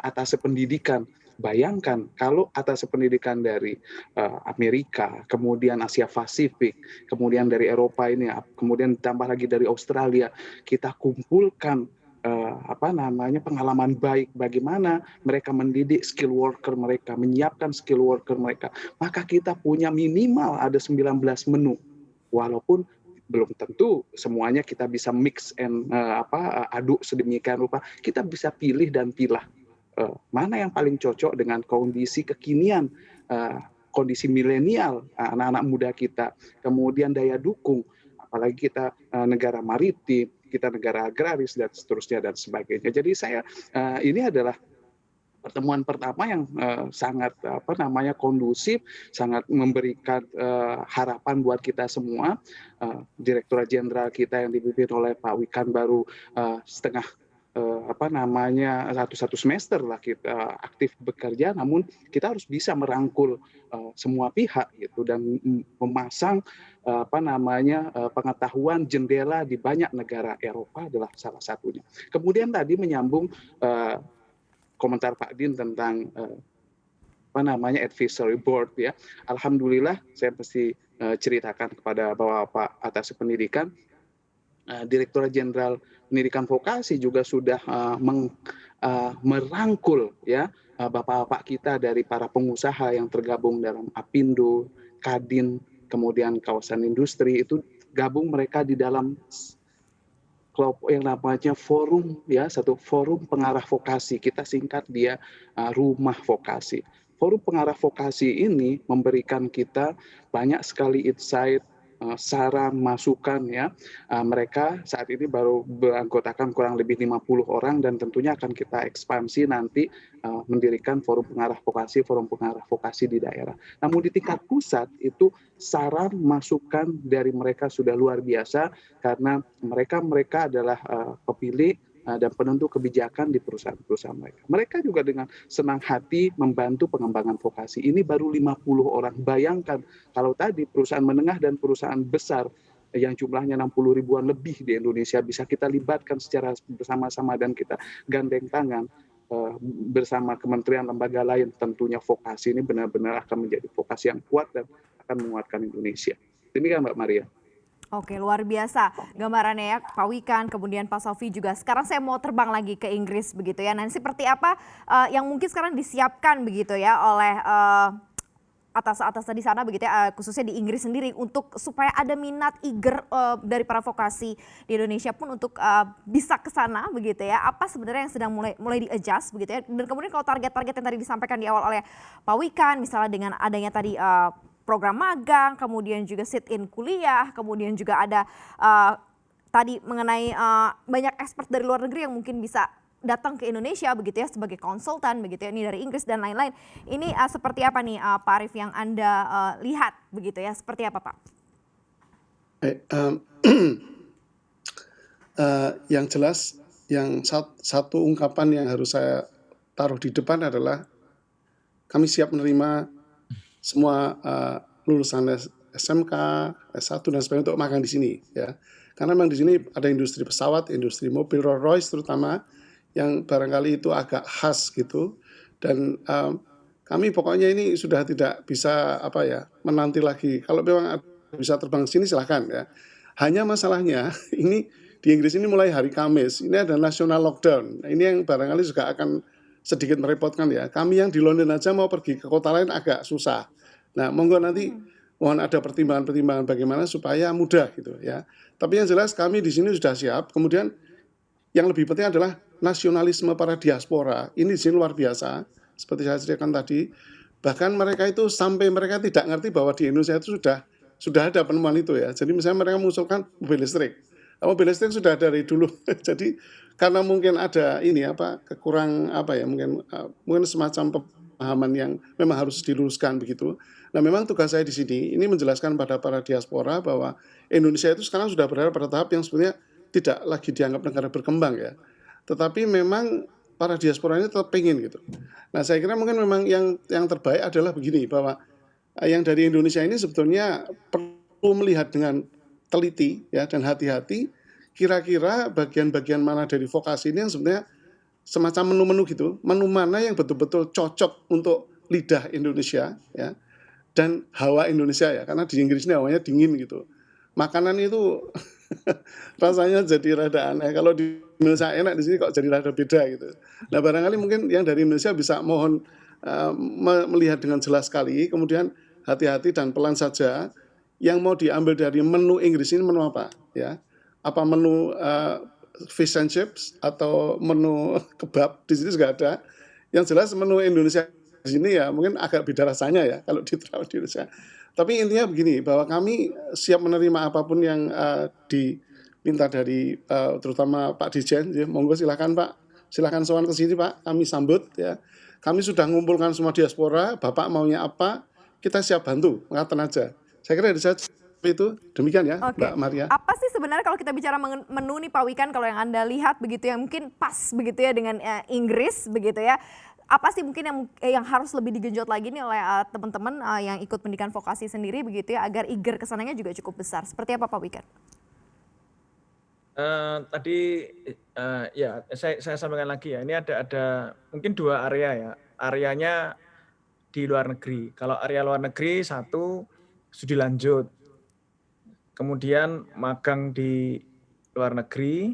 atas pendidikan. Bayangkan kalau atas pendidikan dari Amerika, kemudian Asia Pasifik, kemudian dari Eropa ini, kemudian ditambah lagi dari Australia, kita kumpulkan pengalaman baik bagaimana mereka mendidik skill worker mereka, menyiapkan skill worker mereka, maka kita punya minimal ada 19 menu, walaupun belum tentu semuanya kita bisa mix and aduk sedemikian rupa. Kita bisa pilih dan pilah mana yang paling cocok dengan kondisi kekinian, kondisi milenial anak-anak muda kita, kemudian daya dukung apalagi kita negara maritim, kita negara agraris dan seterusnya dan sebagainya. Jadi ini adalah pertemuan pertama yang sangat kondusif, sangat memberikan harapan buat kita semua. Direktorat Jenderal kita yang dipimpin oleh Pak Wikan baru satu semester lah kita aktif bekerja, namun kita harus bisa merangkul semua pihak gitu dan memasang pengetahuan jendela di banyak negara Eropa adalah salah satunya. Kemudian tadi menyambung komentar Pak Din tentang advisory board ya. Alhamdulillah saya mesti ceritakan kepada Bapak atas pendidikan. Direktorat Jenderal Pendidikan Vokasi juga sudah merangkul ya bapak-bapak kita dari para pengusaha yang tergabung dalam Apindo, Kadin, kemudian kawasan industri itu gabung mereka di dalam kelompok yang namanya forum ya, satu forum pengarah vokasi, kita singkat dia rumah vokasi. Forum pengarah vokasi ini memberikan kita banyak sekali insight, saran, masukan ya. Mereka saat ini baru beranggotakan kurang lebih 50 orang dan tentunya akan kita ekspansi nanti mendirikan forum pengarah vokasi di daerah. Namun di tingkat pusat itu saran, masukan dari mereka sudah luar biasa karena mereka adalah pemilih dan penentu kebijakan di perusahaan-perusahaan mereka. Mereka juga dengan senang hati membantu pengembangan vokasi. Ini baru 50 orang. Bayangkan kalau tadi perusahaan menengah dan perusahaan besar yang jumlahnya 60 ribuan lebih di Indonesia bisa kita libatkan secara bersama-sama dan kita gandeng tangan bersama kementerian lembaga lain, tentunya vokasi ini benar-benar akan menjadi vokasi yang kuat dan akan menguatkan Indonesia. Demikian Mbak Maria. Oke, luar biasa gambarannya ya Pak Wikan, kemudian Pak Sofi juga. Sekarang saya mau terbang lagi ke Inggris begitu ya. Nah, seperti apa yang mungkin sekarang disiapkan begitu ya oleh atas di sana begitu ya, khususnya di Inggris sendiri untuk supaya ada minat eager dari para vokasi di Indonesia pun untuk bisa ke sana begitu ya. Apa sebenarnya yang sedang mulai di-adjust begitu ya. Dan kemudian kalau target-target yang tadi disampaikan di awal oleh Pak Wikan misalnya dengan adanya tadi program magang, kemudian juga sit-in kuliah, kemudian juga ada tadi mengenai banyak expert dari luar negeri yang mungkin bisa datang ke Indonesia begitu ya sebagai konsultan begitu ya, ini dari Inggris dan lain-lain. Ini seperti apa nih Pak Arief yang Anda lihat begitu ya, seperti apa Pak? Yang jelas, yang satu ungkapan yang harus saya taruh di depan adalah kami siap menerima semua lulusan SMK, S1 dan sebagainya untuk magang di sini ya. Karena memang di sini ada industri pesawat, industri mobil, Rolls-Royce terutama yang barangkali itu agak khas gitu. Dan kami pokoknya ini sudah tidak bisa menanti lagi. Kalau memang bisa terbang ke sini silahkan ya. Hanya masalahnya ini di Inggris ini mulai hari Kamis, ini ada national lockdown. Nah, ini yang barangkali juga akan sedikit merepotkan ya. Kami yang di London aja mau pergi ke kota lain agak susah. Nah, monggo nanti mohon ada pertimbangan-pertimbangan bagaimana supaya mudah gitu ya. Tapi yang jelas kami di sini sudah siap. Kemudian yang lebih penting adalah nasionalisme para diaspora. Ini di sini luar biasa. Seperti saya ceritakan tadi, bahkan mereka itu sampai mereka tidak ngerti bahwa di Indonesia itu sudah ada penemuan itu ya. Jadi misalnya mereka mengusulkan mobil listrik. Mobil listrik sudah dari dulu. Jadi karena mungkin ada mungkin semacam pemahaman yang memang harus diluruskan begitu. Nah, memang tugas saya di sini ini menjelaskan pada para diaspora bahwa Indonesia itu sekarang sudah berada pada tahap yang sebenarnya tidak lagi dianggap negara berkembang ya. Tetapi memang para diaspora ini tetap pengen gitu. Nah, saya kira mungkin memang yang terbaik adalah begini, bahwa yang dari Indonesia ini sebetulnya perlu melihat dengan teliti ya dan hati-hati kira-kira bagian-bagian mana dari vokasi ini yang sebenarnya semacam menu-menu gitu, menu mana yang betul-betul cocok untuk lidah Indonesia ya dan hawa Indonesia ya, karena di Inggris ini hawanya dingin gitu. Makanan itu rasanya jadi rada aneh. Kalau di Indonesia enak, di sini kok jadi rada beda gitu. Nah, barangkali mungkin yang dari Indonesia bisa mohon melihat dengan jelas sekali, kemudian hati-hati dan pelan saja. Yang mau diambil dari menu Inggris ini menu apa ya? Apa menu fish and chips atau menu kebab? Di sini juga ada. Yang jelas menu Indonesia sini ya mungkin agak beda rasanya ya kalau diterapkan di Indonesia. Tapi intinya begini, bahwa kami siap menerima apapun yang diminta dari terutama Pak Dirjen, ya, monggo silakan Pak, silakan sowan ke sini Pak, kami sambut ya. Kami sudah mengumpulkan semua diaspora, Bapak maunya apa, kita siap bantu, ngatakan aja. Saya kira itu demikian ya, Oke. Mbak Maria. Apa sih sebenarnya kalau kita bicara menu nih Pak Wikan, kalau yang Anda lihat begitu yang mungkin pas begitu ya dengan Inggris begitu ya. Apa sih mungkin yang harus lebih digenjot lagi nih oleh teman-teman yang ikut pendidikan vokasi sendiri begitu ya, agar eager kesananya juga cukup besar. Seperti apa Pak Wikan? Tadi ya saya sampaikan lagi ya, ini ada mungkin 2 area ya. Areanya di luar negeri. Kalau area luar negeri, 1 studi lanjut, kemudian magang di luar negeri,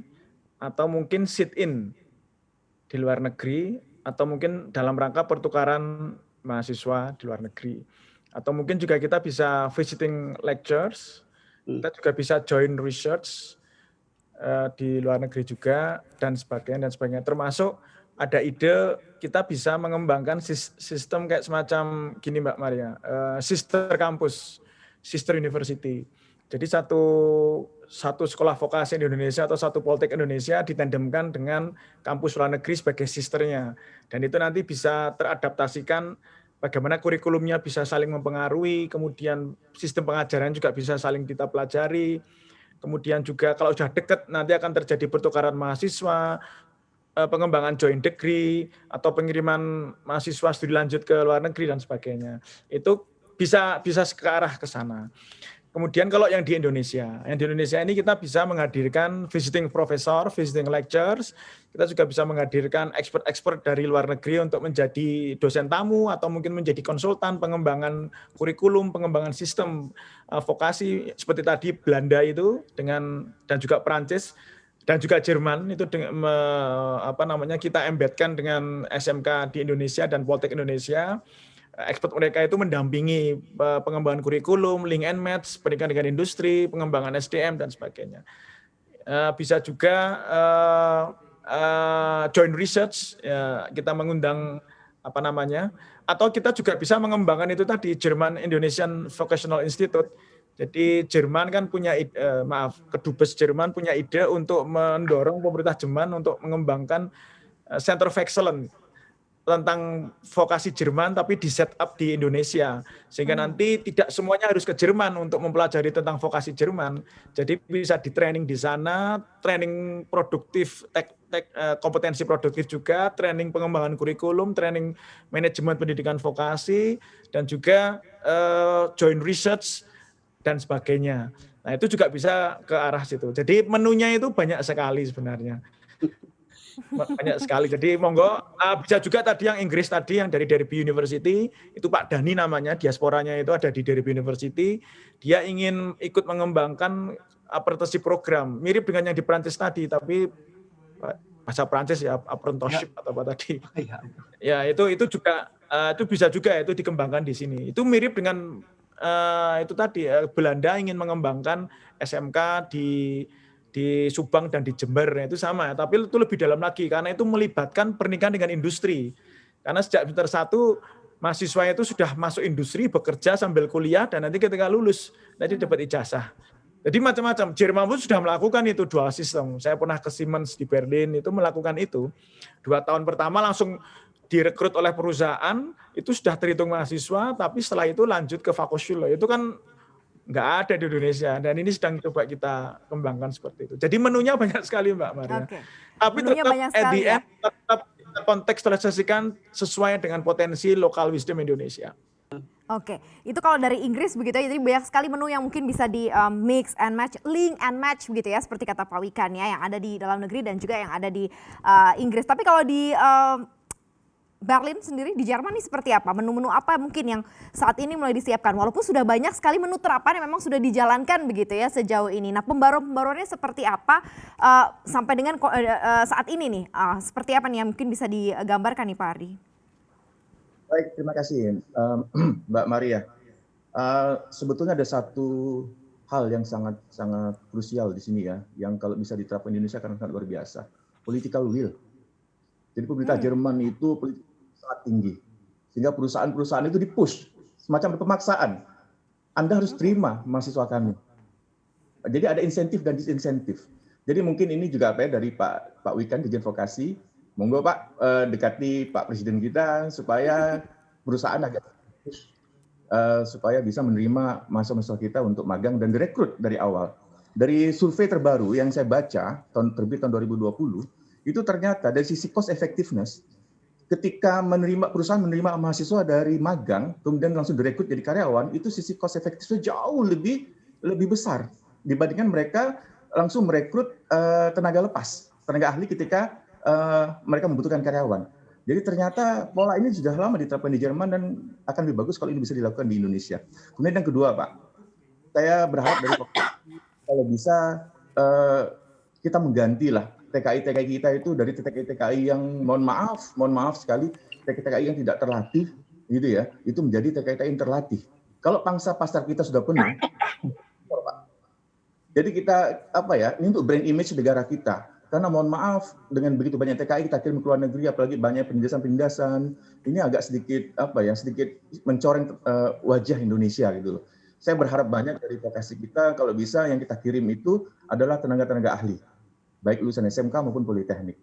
atau mungkin sit-in di luar negeri, atau mungkin dalam rangka pertukaran mahasiswa di luar negeri. Atau mungkin juga kita bisa visiting lectures, kita juga bisa join research di luar negeri juga, dan sebagainya. Termasuk ada ide kita bisa mengembangkan sistem kayak semacam gini Mbak Maria, sister kampus, sister university. Jadi satu sekolah vokasi di Indonesia atau satu politek Indonesia ditandemkan dengan kampus luar negeri sebagai sisternya. Dan itu nanti bisa teradaptasikan bagaimana kurikulumnya bisa saling mempengaruhi, kemudian sistem pengajaran juga bisa saling kita pelajari. Kemudian juga kalau sudah dekat nanti akan terjadi pertukaran mahasiswa, pengembangan joint degree, atau pengiriman mahasiswa studi lanjut ke luar negeri dan sebagainya. Itu bisa ke arah ke sana. Kemudian kalau yang di Indonesia ini kita bisa menghadirkan visiting professor, visiting lectures, kita juga bisa menghadirkan expert dari luar negeri untuk menjadi dosen tamu atau mungkin menjadi konsultan pengembangan kurikulum, pengembangan sistem vokasi seperti tadi Belanda itu dan juga Perancis dan juga Jerman itu kita embedkan dengan SMK di Indonesia dan Poltek Indonesia. Expert mereka itu mendampingi pengembangan kurikulum, link and match, pendidikan dengan industri, pengembangan SDM dan sebagainya. Bisa juga joint research, ya, kita mengundang atau kita juga bisa mengembangkan itu tadi German Indonesian Vocational Institute. Jadi Jerman kan punya Kedubes Jerman punya ide untuk mendorong pemerintah Jerman untuk mengembangkan Center of Excellence tentang vokasi Jerman tapi di set up di Indonesia, sehingga nanti tidak semuanya harus ke Jerman untuk mempelajari tentang vokasi Jerman. Jadi bisa di training di sana, training produktif, kompetensi produktif juga, training pengembangan kurikulum, training manajemen pendidikan vokasi, dan juga joint research dan sebagainya. Nah itu juga bisa ke arah situ. Jadi menunya itu banyak sekali sebenarnya. Banyak sekali. Jadi monggo bisa juga tadi yang Inggris tadi yang dari Derby University itu Pak Dhani namanya, diasporanya itu ada di Derby University. Dia ingin ikut mengembangkan apprenticeship program mirip dengan yang di Prancis tadi, tapi bahasa Prancis ya, apprenticeship atau apa tadi. Ya itu juga itu bisa juga itu dikembangkan di sini. Itu mirip dengan itu tadi Belanda ingin mengembangkan SMK di Subang dan di Jember, itu sama, tapi itu lebih dalam lagi karena itu melibatkan pernikahan dengan industri. Karena sejak semester 1 mahasiswa itu sudah masuk industri, bekerja sambil kuliah, dan nanti ketika lulus nanti dapat ijazah. Jadi macam-macam. Jerman pun sudah melakukan itu dual system. Saya pernah ke Siemens di Berlin itu melakukan itu. 2 tahun pertama langsung direkrut oleh perusahaan, itu sudah terhitung mahasiswa, tapi setelah itu lanjut ke Fachhochschule. Itu kan nggak ada di Indonesia, dan ini sedang coba kita kembangkan seperti itu. Jadi menunya banyak sekali Mbak Maria. Oke. Tapi Menunya tetap banyak at sekali, the end tetap kita kontekstualisasikan sesuai dengan potensi lokal wisdom Indonesia. Oke, itu kalau dari Inggris begitu ya, jadi banyak sekali menu yang mungkin bisa di mix and match, link and match begitu ya, seperti kata Pak Wikan ya, yang ada di dalam negeri dan juga yang ada di Inggris. Tapi kalau di Berlin sendiri di Jerman ini seperti apa? Menu-menu apa mungkin yang saat ini mulai disiapkan? Walaupun sudah banyak sekali menu terapan yang memang sudah dijalankan begitu ya sejauh ini. Nah pembaruan-pembaruannya seperti apa sampai dengan saat ini nih? Seperti apa nih yang mungkin bisa digambarkan nih Pak Ardi? Baik, terima kasih Mbak Maria. Sebetulnya ada satu hal yang sangat krusial di sini ya, yang kalau bisa diterapkan di Indonesia karena sangat luar biasa. Political will. Jadi pemerintah Jerman itu sangat tinggi. Sehingga perusahaan-perusahaan itu di-push, semacam pemaksaan. Anda harus terima mahasiswa kami. Jadi ada insentif dan disinsentif. Jadi mungkin ini juga dari Pak Wikan, Dirjen Vokasi, monggo Pak dekati Pak Presiden kita supaya perusahaan agak supaya bisa menerima mahasiswa kita untuk magang dan direkrut dari awal. Dari survei terbaru yang saya baca terbit tahun 2020, itu ternyata dari sisi cost effectiveness, ketika perusahaan menerima mahasiswa dari magang kemudian langsung direkrut jadi karyawan, itu sisi cost effectiveness jauh lebih besar dibandingkan mereka langsung merekrut tenaga lepas, tenaga ahli ketika mereka membutuhkan karyawan. Jadi ternyata pola ini sudah lama diterapkan di Jerman dan akan lebih bagus kalau ini bisa dilakukan di Indonesia. Kemudian yang kedua, Pak, saya berharap dari kalau bisa kita menggantilah TKI kita itu dari TKI yang mohon maaf sekali, TKI yang tidak terlatih, gitu ya, itu menjadi TKI yang terlatih. Kalau pangsa pasar kita sudah penuh, Pak. Jadi kita ini untuk brand image negara kita. Karena mohon maaf, dengan begitu banyak TKI kita kirim ke luar negeri, apalagi banyak penindasan, ini agak sedikit sedikit mencoreng wajah Indonesia gitu loh. Saya berharap banyak dari vokasi kita, kalau bisa yang kita kirim itu adalah tenaga-tenaga ahli, baik lulusan SMK maupun Politeknik.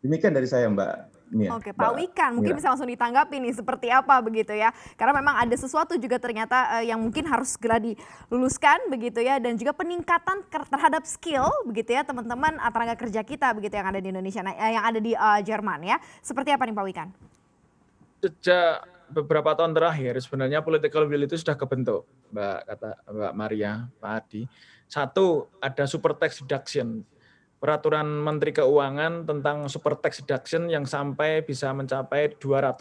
Demikian dari saya, Mbak Mia. Oke, Pak Wikan mungkin bisa langsung ditanggapi nih seperti apa begitu ya. Karena memang ada sesuatu juga ternyata yang mungkin harus segera diluluskan begitu ya, dan juga peningkatan terhadap skill begitu ya teman-teman tenaga kerja kita begitu yang ada di Indonesia, yang ada di Jerman ya. Seperti apa nih Pak Wikan? Sejak beberapa tahun terakhir sebenarnya political will itu sudah kebentuk, Mbak Maria, Pak Adi. Satu, ada super tax deduction. Peraturan Menteri Keuangan tentang super tax deduction yang sampai bisa mencapai 200%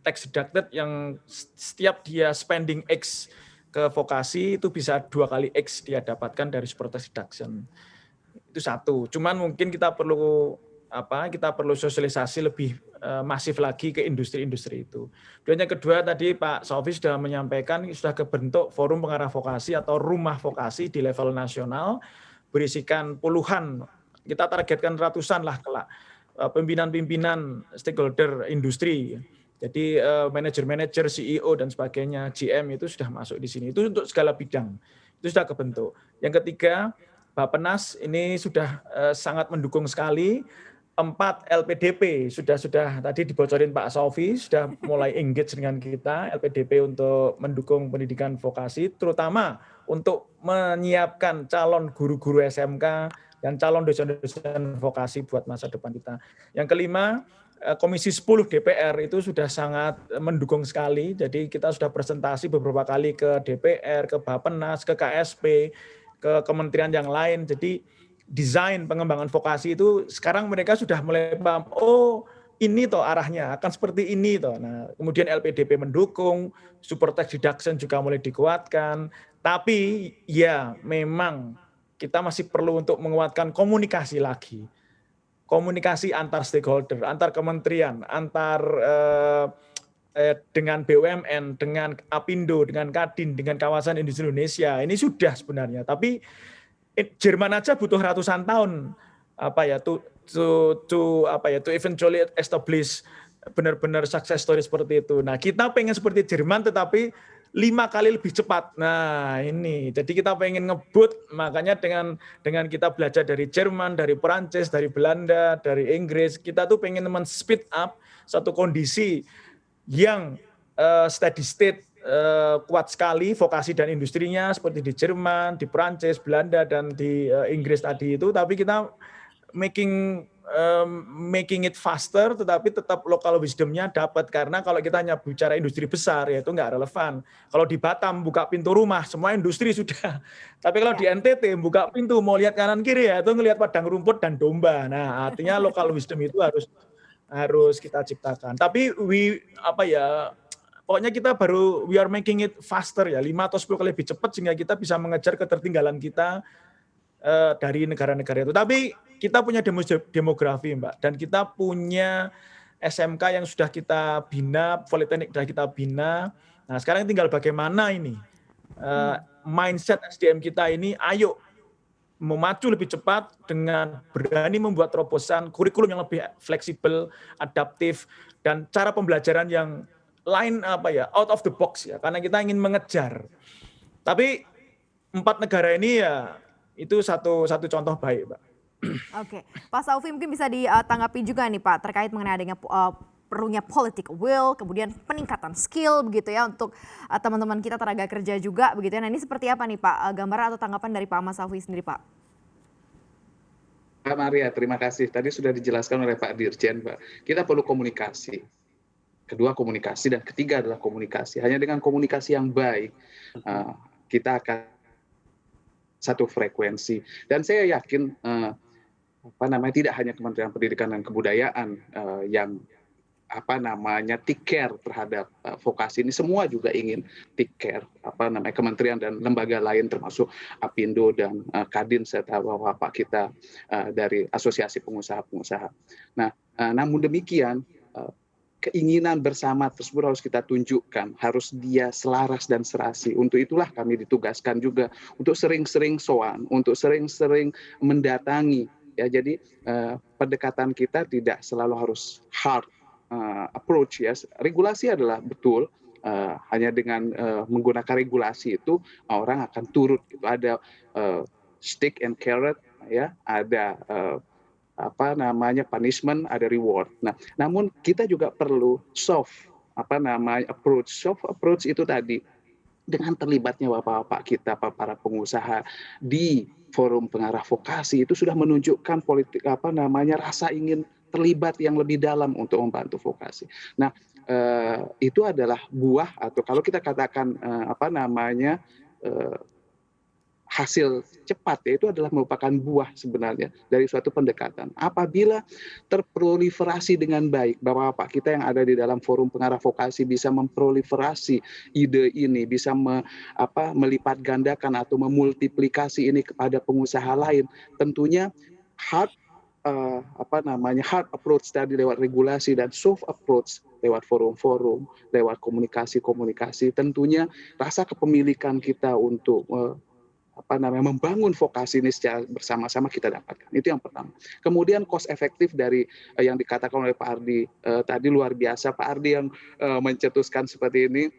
tax deducted, yang setiap dia spending X ke vokasi itu bisa 2 kali X dia dapatkan dari super tax deduction. Itu satu. Cuman mungkin kita perlu sosialisasi lebih masif lagi ke industri-industri itu. Dan yang kedua tadi Pak Sofi sudah menyampaikan sudah kebentuk forum pengarah vokasi atau rumah vokasi di level nasional, berisikan puluhan, kita targetkan ratusan lah kelak, pimpinan-pimpinan stakeholder industri. Jadi manajer-manajer, CEO dan sebagainya, GM itu sudah masuk di sini. Itu untuk segala bidang. Itu sudah kebentuk. Yang ketiga, Bappenas ini sudah sangat mendukung sekali. 4 LPDP sudah tadi dibocorin Pak Sofi, sudah mulai engage dengan kita, LPDP untuk mendukung pendidikan vokasi, terutama untuk menyiapkan calon guru-guru SMK dan calon dosen-dosen vokasi buat masa depan kita. Yang kelima, Komisi 10 DPR itu sudah sangat mendukung sekali, jadi kita sudah presentasi beberapa kali ke DPR, ke Bappenas, ke KSP, ke kementerian yang lain. Jadi desain pengembangan vokasi itu sekarang mereka sudah mulai paham, oh ini toh arahnya akan seperti ini toh. Nah, kemudian LPDP mendukung, super tax deduction juga mulai dikuatkan. Tapi ya memang kita masih perlu untuk menguatkan komunikasi lagi. Komunikasi antar stakeholder, antar kementerian, antar dengan BUMN, dengan Apindo, dengan Kadin, dengan kawasan industri Indonesia. Ini sudah sebenarnya, tapi Jerman aja butuh ratusan tahun to eventually establish benar-benar success story seperti itu. Nah, kita pengen seperti Jerman tetapi 5 kali lebih cepat. Nah, ini. Jadi kita pengen ngebut, makanya dengan kita belajar dari Jerman, dari Perancis, dari Belanda, dari Inggris, kita tuh pengen men-speed up satu kondisi yang steady state, kuat sekali vokasi dan industrinya seperti di Jerman, di Perancis, Belanda dan di Inggris tadi itu, tapi kita making it faster tetapi tetap lokal wisdomnya dapat, karena kalau kita hanya bicara industri besar ya itu nggak relevan. Kalau di Batam buka pintu rumah semua industri sudah, tapi kalau di NTT buka pintu mau lihat kanan kiri ya itu ngelihat padang rumput dan domba. Nah, artinya lokal wisdom itu harus kita ciptakan. Tapi pokoknya kita we are making it faster ya, 5 atau 10 kali lebih cepat sehingga kita bisa mengejar ketertinggalan kita dari negara-negara itu. Tapi kita punya demografi Mbak, dan kita punya SMK yang sudah kita bina, Politeknik sudah kita bina. Nah sekarang tinggal bagaimana ini mindset SDM kita ini, ayo memacu lebih cepat dengan berani membuat terobosan, kurikulum yang lebih fleksibel, adaptif, dan cara pembelajaran yang lain out of the box ya, karena kita ingin mengejar. Tapi 4 negara ini ya itu satu contoh baik, Pak. Oke, Pak Saufi mungkin bisa ditanggapi juga nih Pak terkait mengenai adanya perlunya politic will, kemudian peningkatan skill begitu ya untuk teman-teman kita tenaga kerja juga begitu ya. Nah ini seperti apa nih Pak gambaran atau tanggapan dari Pak Ahmad Saufi sendiri Pak? Pak Maria, terima kasih. Tadi sudah dijelaskan oleh Pak Dirjen, Pak. Kita perlu komunikasi. Kedua komunikasi dan ketiga adalah komunikasi. Hanya dengan komunikasi yang baik kita akan satu frekuensi. Dan saya yakin tidak hanya Kementerian Pendidikan dan Kebudayaan yang take care terhadap vokasi ini, semua juga ingin take care kementerian dan lembaga lain termasuk Apindo dan Kadin serta Bapak kita dari Asosiasi Pengusaha-Pengusaha. Nah, namun demikian keinginan bersama tersebut harus kita tunjukkan, harus dia selaras dan serasi. Untuk itulah kami ditugaskan juga untuk sering-sering sowan, untuk sering-sering mendatangi. Ya, jadi pendekatan kita tidak selalu harus hard approach ya. Regulasi adalah betul, hanya dengan menggunakan regulasi itu orang akan turut. Itu ada stick and carrot ya, ada punishment, ada reward. Nah, namun kita juga perlu soft approach. Soft approach itu tadi dengan terlibatnya bapak-bapak kita, para pengusaha di forum pengarah vokasi itu sudah menunjukkan politik rasa ingin terlibat yang lebih dalam untuk membantu vokasi. Nah, itu adalah buah atau kalau kita katakan hasil cepat, yaitu adalah merupakan buah sebenarnya dari suatu pendekatan. Apabila terproliferasi dengan baik, bapak-bapak kita yang ada di dalam forum pengarah vokasi bisa memproliferasi ide ini, bisa melipat gandakan atau memultiplikasi ini kepada pengusaha lain, tentunya hard approach tadi lewat regulasi dan soft approach lewat forum-forum, lewat komunikasi-komunikasi, tentunya rasa kepemilikan kita untuk membangun vokasi ini secara bersama-sama kita dapatkan. Itu yang pertama. Kemudian cost efektif dari yang dikatakan oleh Pak Ardi tadi luar biasa. Pak Ardi yang mencetuskan seperti ini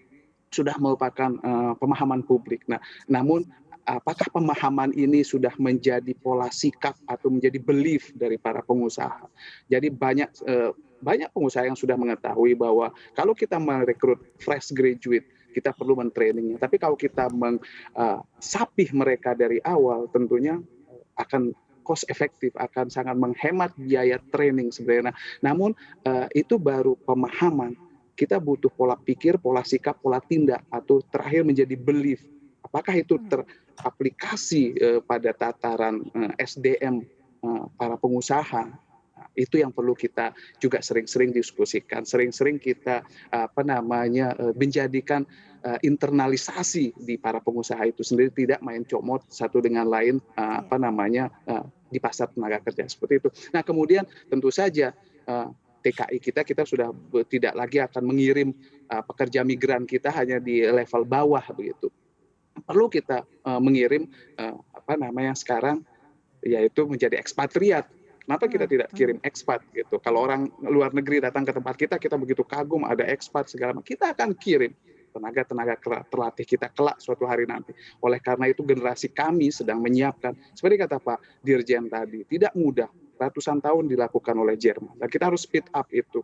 sudah merupakan pemahaman publik. Nah, namun apakah pemahaman ini sudah menjadi pola sikap atau menjadi belief dari para pengusaha? Jadi banyak pengusaha yang sudah mengetahui bahwa kalau kita merekrut fresh graduate, kita perlu men-trainingnya. Tapi kalau kita sapih mereka dari awal, tentunya akan cost efektif, akan sangat menghemat biaya training sebenarnya. Namun itu baru pemahaman. Kita butuh pola pikir, pola sikap, pola tindak, atau terakhir menjadi belief. Apakah itu teraplikasi pada tataran SDM para pengusaha? Itu yang perlu kita juga sering-sering diskusikan, sering-sering kita menjadikan internalisasi di para pengusaha itu sendiri, tidak main comot satu dengan lain di pasar tenaga kerja seperti itu. Nah, kemudian tentu saja TKI kita sudah tidak lagi akan mengirim pekerja migran kita hanya di level bawah begitu. Perlu kita mengirim sekarang yaitu menjadi ekspatriat. Kenapa kita tidak kirim ekspat gitu? Kalau orang luar negeri datang ke tempat kita begitu kagum ada ekspat segala macam, kita akan kirim tenaga terlatih kita kelak suatu hari nanti. Oleh karena itu generasi kami sedang menyiapkan, seperti kata Pak Dirjen tadi, tidak mudah, ratusan tahun dilakukan oleh Jerman. Dan kita harus speed up itu.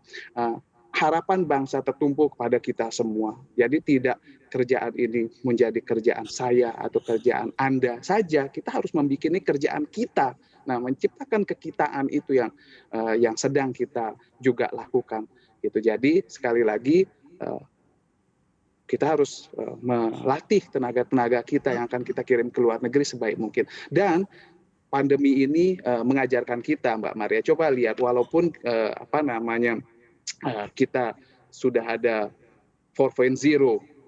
Harapan bangsa tertumpu kepada kita semua. Jadi tidak kerjaan ini menjadi kerjaan saya atau kerjaan Anda saja. Kita harus membuat ini kerjaan kita. Nah, menciptakan kekitaan itu yang sedang kita juga lakukan. Gitu. Jadi sekali lagi kita harus melatih tenaga-tenaga kita yang akan kita kirim ke luar negeri sebaik mungkin. Dan pandemi ini mengajarkan kita, Mbak Maria. Coba lihat, walaupun kita sudah ada 4.0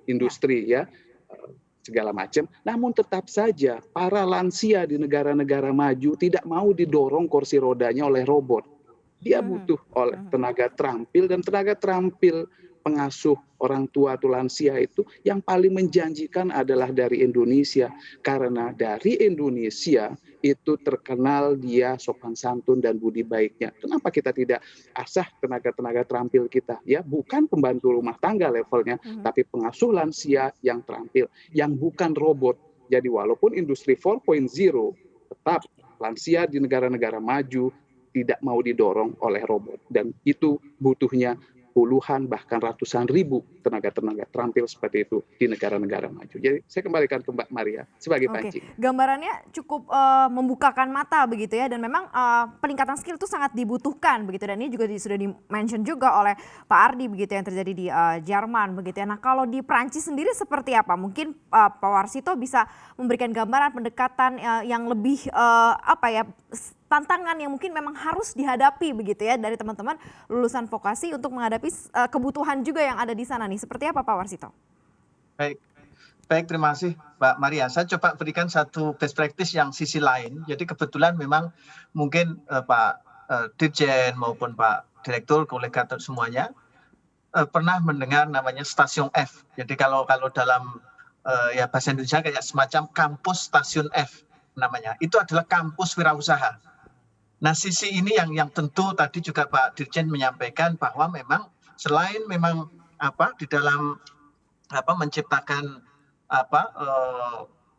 industri ya segala macam, namun tetap saja para lansia di negara-negara maju tidak mau didorong kursi rodanya oleh robot. Dia butuh oleh tenaga terampil, dan tenaga terampil pengasuh orang tua atau lansia itu yang paling menjanjikan adalah dari Indonesia, karena dari Indonesia itu terkenal dia sopan santun dan budi baiknya. Kenapa kita tidak asah tenaga-tenaga terampil kita? Ya, bukan pembantu rumah tangga levelnya, tapi pengasuh lansia yang terampil, yang bukan robot. Jadi walaupun industri 4.0, tetap lansia di negara-negara maju tidak mau didorong oleh robot. Dan itu butuhnya puluhan bahkan ratusan ribu tenaga-tenaga terampil seperti itu di negara-negara maju. Jadi saya kembalikan ke Mbak Maria sebagai pancing. Gambarannya cukup membukakan mata begitu ya, dan memang peningkatan skill itu sangat dibutuhkan begitu, dan ini juga sudah di-mention juga oleh Pak Ardi begitu yang terjadi di Jerman begitu ya. Nah kalau di Prancis sendiri seperti apa? Mungkin Pak Warsito bisa memberikan gambaran pendekatan yang lebih tantangan yang mungkin memang harus dihadapi begitu ya dari teman-teman lulusan vokasi untuk menghadapi kebutuhan juga yang ada di sana nih. Seperti apa Pak Warsito? Baik, terima kasih Mbak Maria. Saya coba berikan satu best practice yang sisi lain. Jadi kebetulan memang mungkin Pak Dirjen maupun Pak Direktur, kolega semuanya pernah mendengar namanya stasiun F. Jadi kalau dalam ya bahasa Indonesia kayak semacam kampus stasiun F namanya. Itu adalah kampus wirausaha. Nah sisi ini yang tentu tadi juga Pak Dirjen menyampaikan bahwa memang selain memang di dalam menciptakan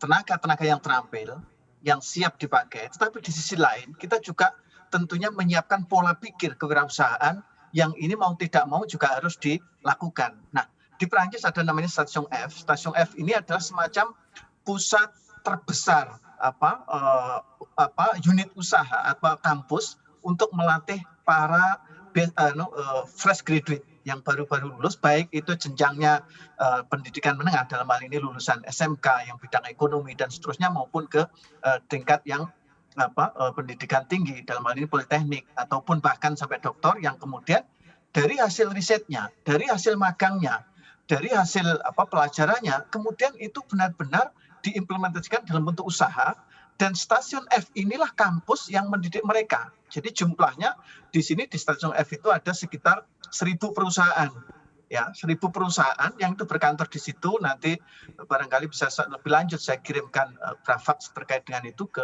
tenaga-tenaga yang terampil yang siap dipakai, tetapi di sisi lain kita juga tentunya menyiapkan pola pikir kewirausahaan yang ini mau tidak mau juga harus dilakukan. Nah di Perancis ada namanya stasiun F. Stasiun F ini adalah semacam pusat terbesar unit usaha atau kampus untuk melatih para fresh graduate yang baru-baru lulus, baik itu jenjangnya pendidikan menengah dalam hal ini lulusan SMK yang bidang ekonomi dan seterusnya, maupun ke tingkat yang pendidikan tinggi dalam hal ini politeknik ataupun bahkan sampai doktor, yang kemudian dari hasil risetnya, dari hasil magangnya, dari hasil pelajarannya, kemudian itu benar-benar diimplementasikan dalam bentuk usaha, dan stasiun F inilah kampus yang mendidik mereka. Jadi jumlahnya di sini di stasiun F itu ada sekitar 1.000 perusahaan, ya 1.000 perusahaan yang itu berkantor di situ. Nanti barangkali bisa lebih lanjut saya kirimkan grafik terkait dengan itu ke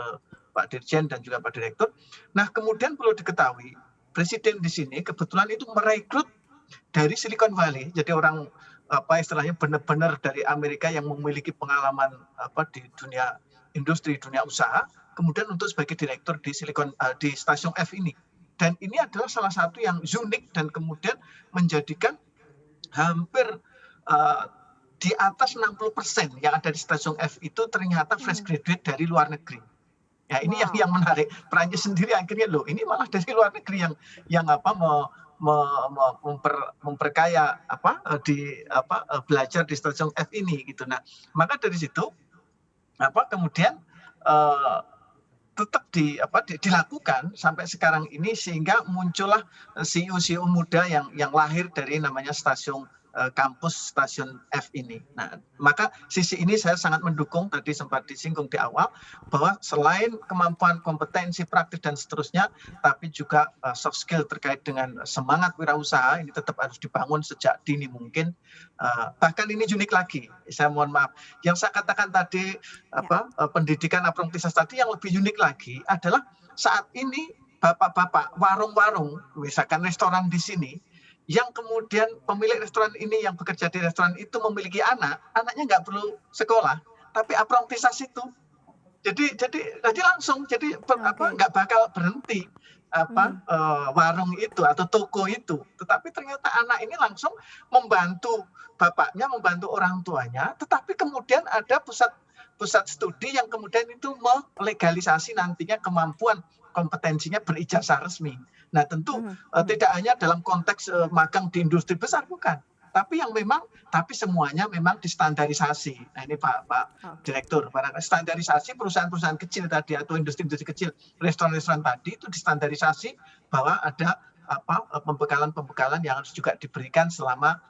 Pak Dirjen dan juga Pak Direktur. Nah kemudian perlu diketahui Presiden di sini kebetulan itu merekrut dari Silicon Valley, jadi orang istilahnya benar-benar dari Amerika yang memiliki pengalaman di dunia industri, dunia usaha, kemudian untuk sebagai direktur di stasiun F ini. Dan ini adalah salah satu yang unik dan kemudian menjadikan hampir di atas 60% yang ada di stasiun F itu ternyata fresh graduate dari luar negeri. Ya ini yang menarik. Perancis sendiri akhirnya ini malah dari luar negeri yang memperkaya belajar di stasiun F ini gitu. Nah, maka dari situ kemudian tetap dilakukan sampai sekarang ini, sehingga muncullah CEO muda yang lahir dari namanya stasiun kampus stasiun F ini. Nah, maka sisi ini saya sangat mendukung, tadi sempat disinggung di awal, bahwa selain kemampuan kompetensi praktik dan seterusnya, tapi juga soft skill terkait dengan semangat wirausaha ini tetap harus dibangun sejak dini mungkin. Bahkan ini unik lagi, saya mohon maaf, yang saya katakan tadi pendidikan apprentice tadi, yang lebih unik lagi adalah saat ini bapak-bapak warung-warung, misalkan restoran di sini, yang kemudian pemilik restoran ini yang bekerja di restoran itu memiliki anaknya nggak perlu sekolah, tapi apprentice itu. Jadi langsung nggak bakal berhenti warung itu atau toko itu, tetapi ternyata anak ini langsung membantu bapaknya, membantu orang tuanya, tetapi kemudian ada pusat studi yang kemudian itu melegalisasi nantinya kemampuan kompetensinya berijazah resmi. Nah tentu tidak hanya dalam konteks magang di industri besar, bukan, tapi semuanya memang distandarisasi. Nah ini Pak Direktur, standarisasi perusahaan-perusahaan kecil tadi atau industri-industri kecil, restoran-restoran tadi itu distandarisasi bahwa ada pembekalan yang harus juga diberikan selama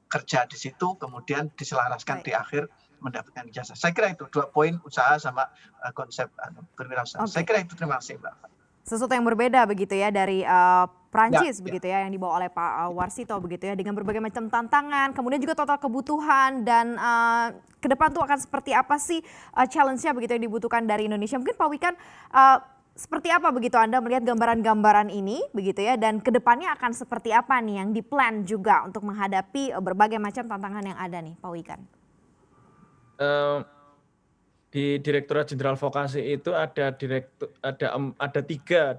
kerja di situ, kemudian diselaraskan di akhir mendapatkan ijazah. Saya kira itu 2 poin, usaha sama konsep berwirausaha. Saya kira itu. Terima kasih Mbak. Sesuatu yang berbeda begitu ya dari Prancis Ya. begitu ya yang dibawa oleh Pak Warsito begitu ya dengan berbagai macam tantangan, kemudian juga total kebutuhan dan ke depan tuh akan seperti apa sih challenge-nya begitu yang dibutuhkan dari Indonesia. Mungkin Pak Wikan seperti apa begitu Anda melihat gambaran-gambaran ini begitu ya dan ke depannya akan seperti apa nih yang di-plan juga untuk menghadapi berbagai macam tantangan yang ada nih Pak Wikan? Di Direktorat Jenderal Vokasi itu ada 3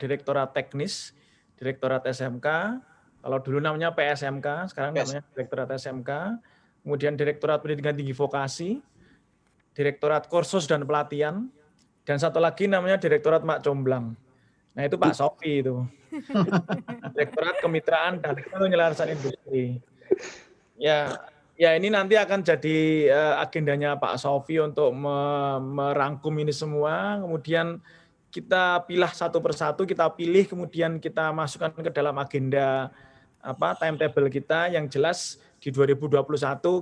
direktorat teknis, direktorat SMK, kalau dulu namanya PSMK, sekarang namanya direktorat SMK, kemudian direktorat pendidikan tinggi vokasi, direktorat kursus dan pelatihan, dan satu lagi namanya direktorat Mak Comblang. Nah itu Pak Sofi itu, direktorat kemitraan dan penyelarasan industri. Ya ini nanti akan jadi agendanya Pak Sofi untuk merangkum ini semua, kemudian kita pilah satu persatu, kita pilih, kemudian kita masukkan ke dalam agenda timetable kita yang jelas di 2021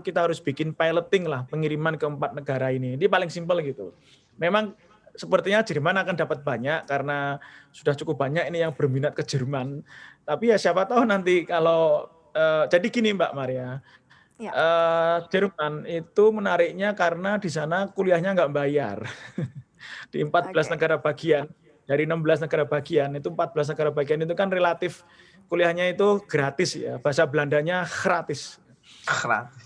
kita harus bikin piloting lah pengiriman ke 4 negara ini. Ini paling simpel gitu. Memang sepertinya Jerman akan dapat banyak karena sudah cukup banyak ini yang berminat ke Jerman. Tapi ya siapa tahu nanti kalau jadi gini Mbak Maria. Ya. Jerman itu menariknya karena di sana kuliahnya nggak bayar. Di 14 negara bagian, dari 16 negara bagian, itu 14 negara bagian itu kan relatif kuliahnya itu gratis ya, bahasa Belandanya gratis.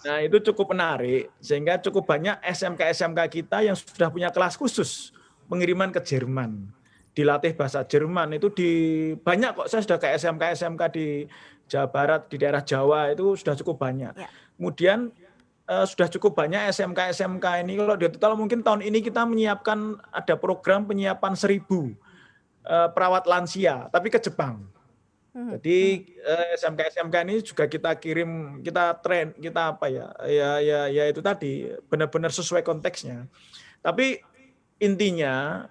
Nah itu cukup menarik, sehingga cukup banyak SMK-SMK kita yang sudah punya kelas khusus pengiriman ke Jerman. Dilatih bahasa Jerman, itu banyak kok, saya sudah ke SMK-SMK di Jawa Barat, di daerah Jawa itu sudah cukup banyak. Ya. Kemudian sudah cukup banyak SMK-SMK ini, kalau di total mungkin tahun ini kita menyiapkan, ada program penyiapan 1.000 perawat lansia, tapi ke Jepang. Jadi SMK-SMK ini juga kita kirim, kita train, kita ya itu tadi, benar-benar sesuai konteksnya. Tapi intinya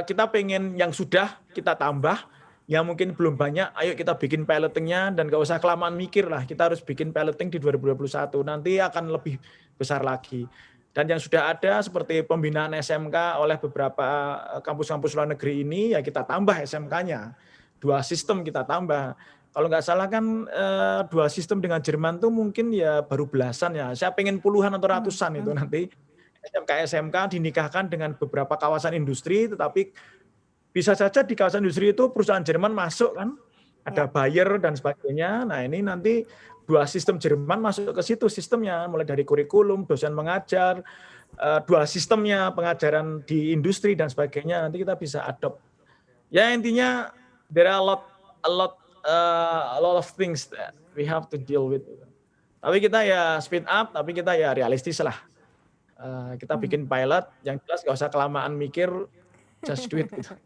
kita pengen yang sudah kita tambah, yang mungkin belum banyak, ayo kita bikin pilotingnya dan gak usah kelamaan mikir lah, kita harus bikin piloting di 2021, nanti akan lebih besar lagi. Dan yang sudah ada seperti pembinaan SMK oleh beberapa kampus-kampus luar negeri ini, ya kita tambah SMK-nya, 2 sistem kita tambah. Kalau nggak salah kan 2 sistem dengan Jerman tuh mungkin ya baru belasan ya, saya pengen puluhan atau ratusan itu nanti SMK dinikahkan dengan beberapa kawasan industri, tetapi bisa saja di kawasan industri itu perusahaan Jerman masuk kan, ada buyer dan sebagainya. Nah ini nanti 2 sistem Jerman masuk ke situ sistemnya, mulai dari kurikulum, dosen mengajar, 2 sistemnya pengajaran di industri dan sebagainya. Nanti kita bisa adopt. Ya intinya there are a lot of things that we have to deal with. Tapi kita ya speed up, tapi kita ya realistis lah. Kita bikin pilot, yang jelas gak usah kelamaan mikir, just do it gitu.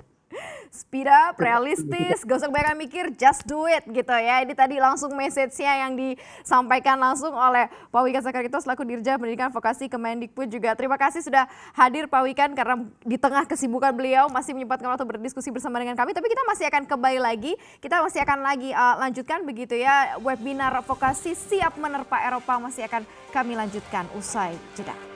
Speed up, realistis, gak usah kebanyakan mikir, just do it gitu ya. Ini tadi langsung message-nya yang disampaikan langsung oleh Pak Wikan Sakarito selaku Dirja Pendidikan Vokasi Kemendikbud juga. Terima kasih sudah hadir Pak Wikan karena di tengah kesibukan beliau masih menyempatkan waktu berdiskusi bersama dengan kami. Tapi kita masih akan kembali lagi, kita masih akan lagi lanjutkan begitu ya. Webinar Vokasi Siap Menerpa Eropa masih akan kami lanjutkan usai jeda.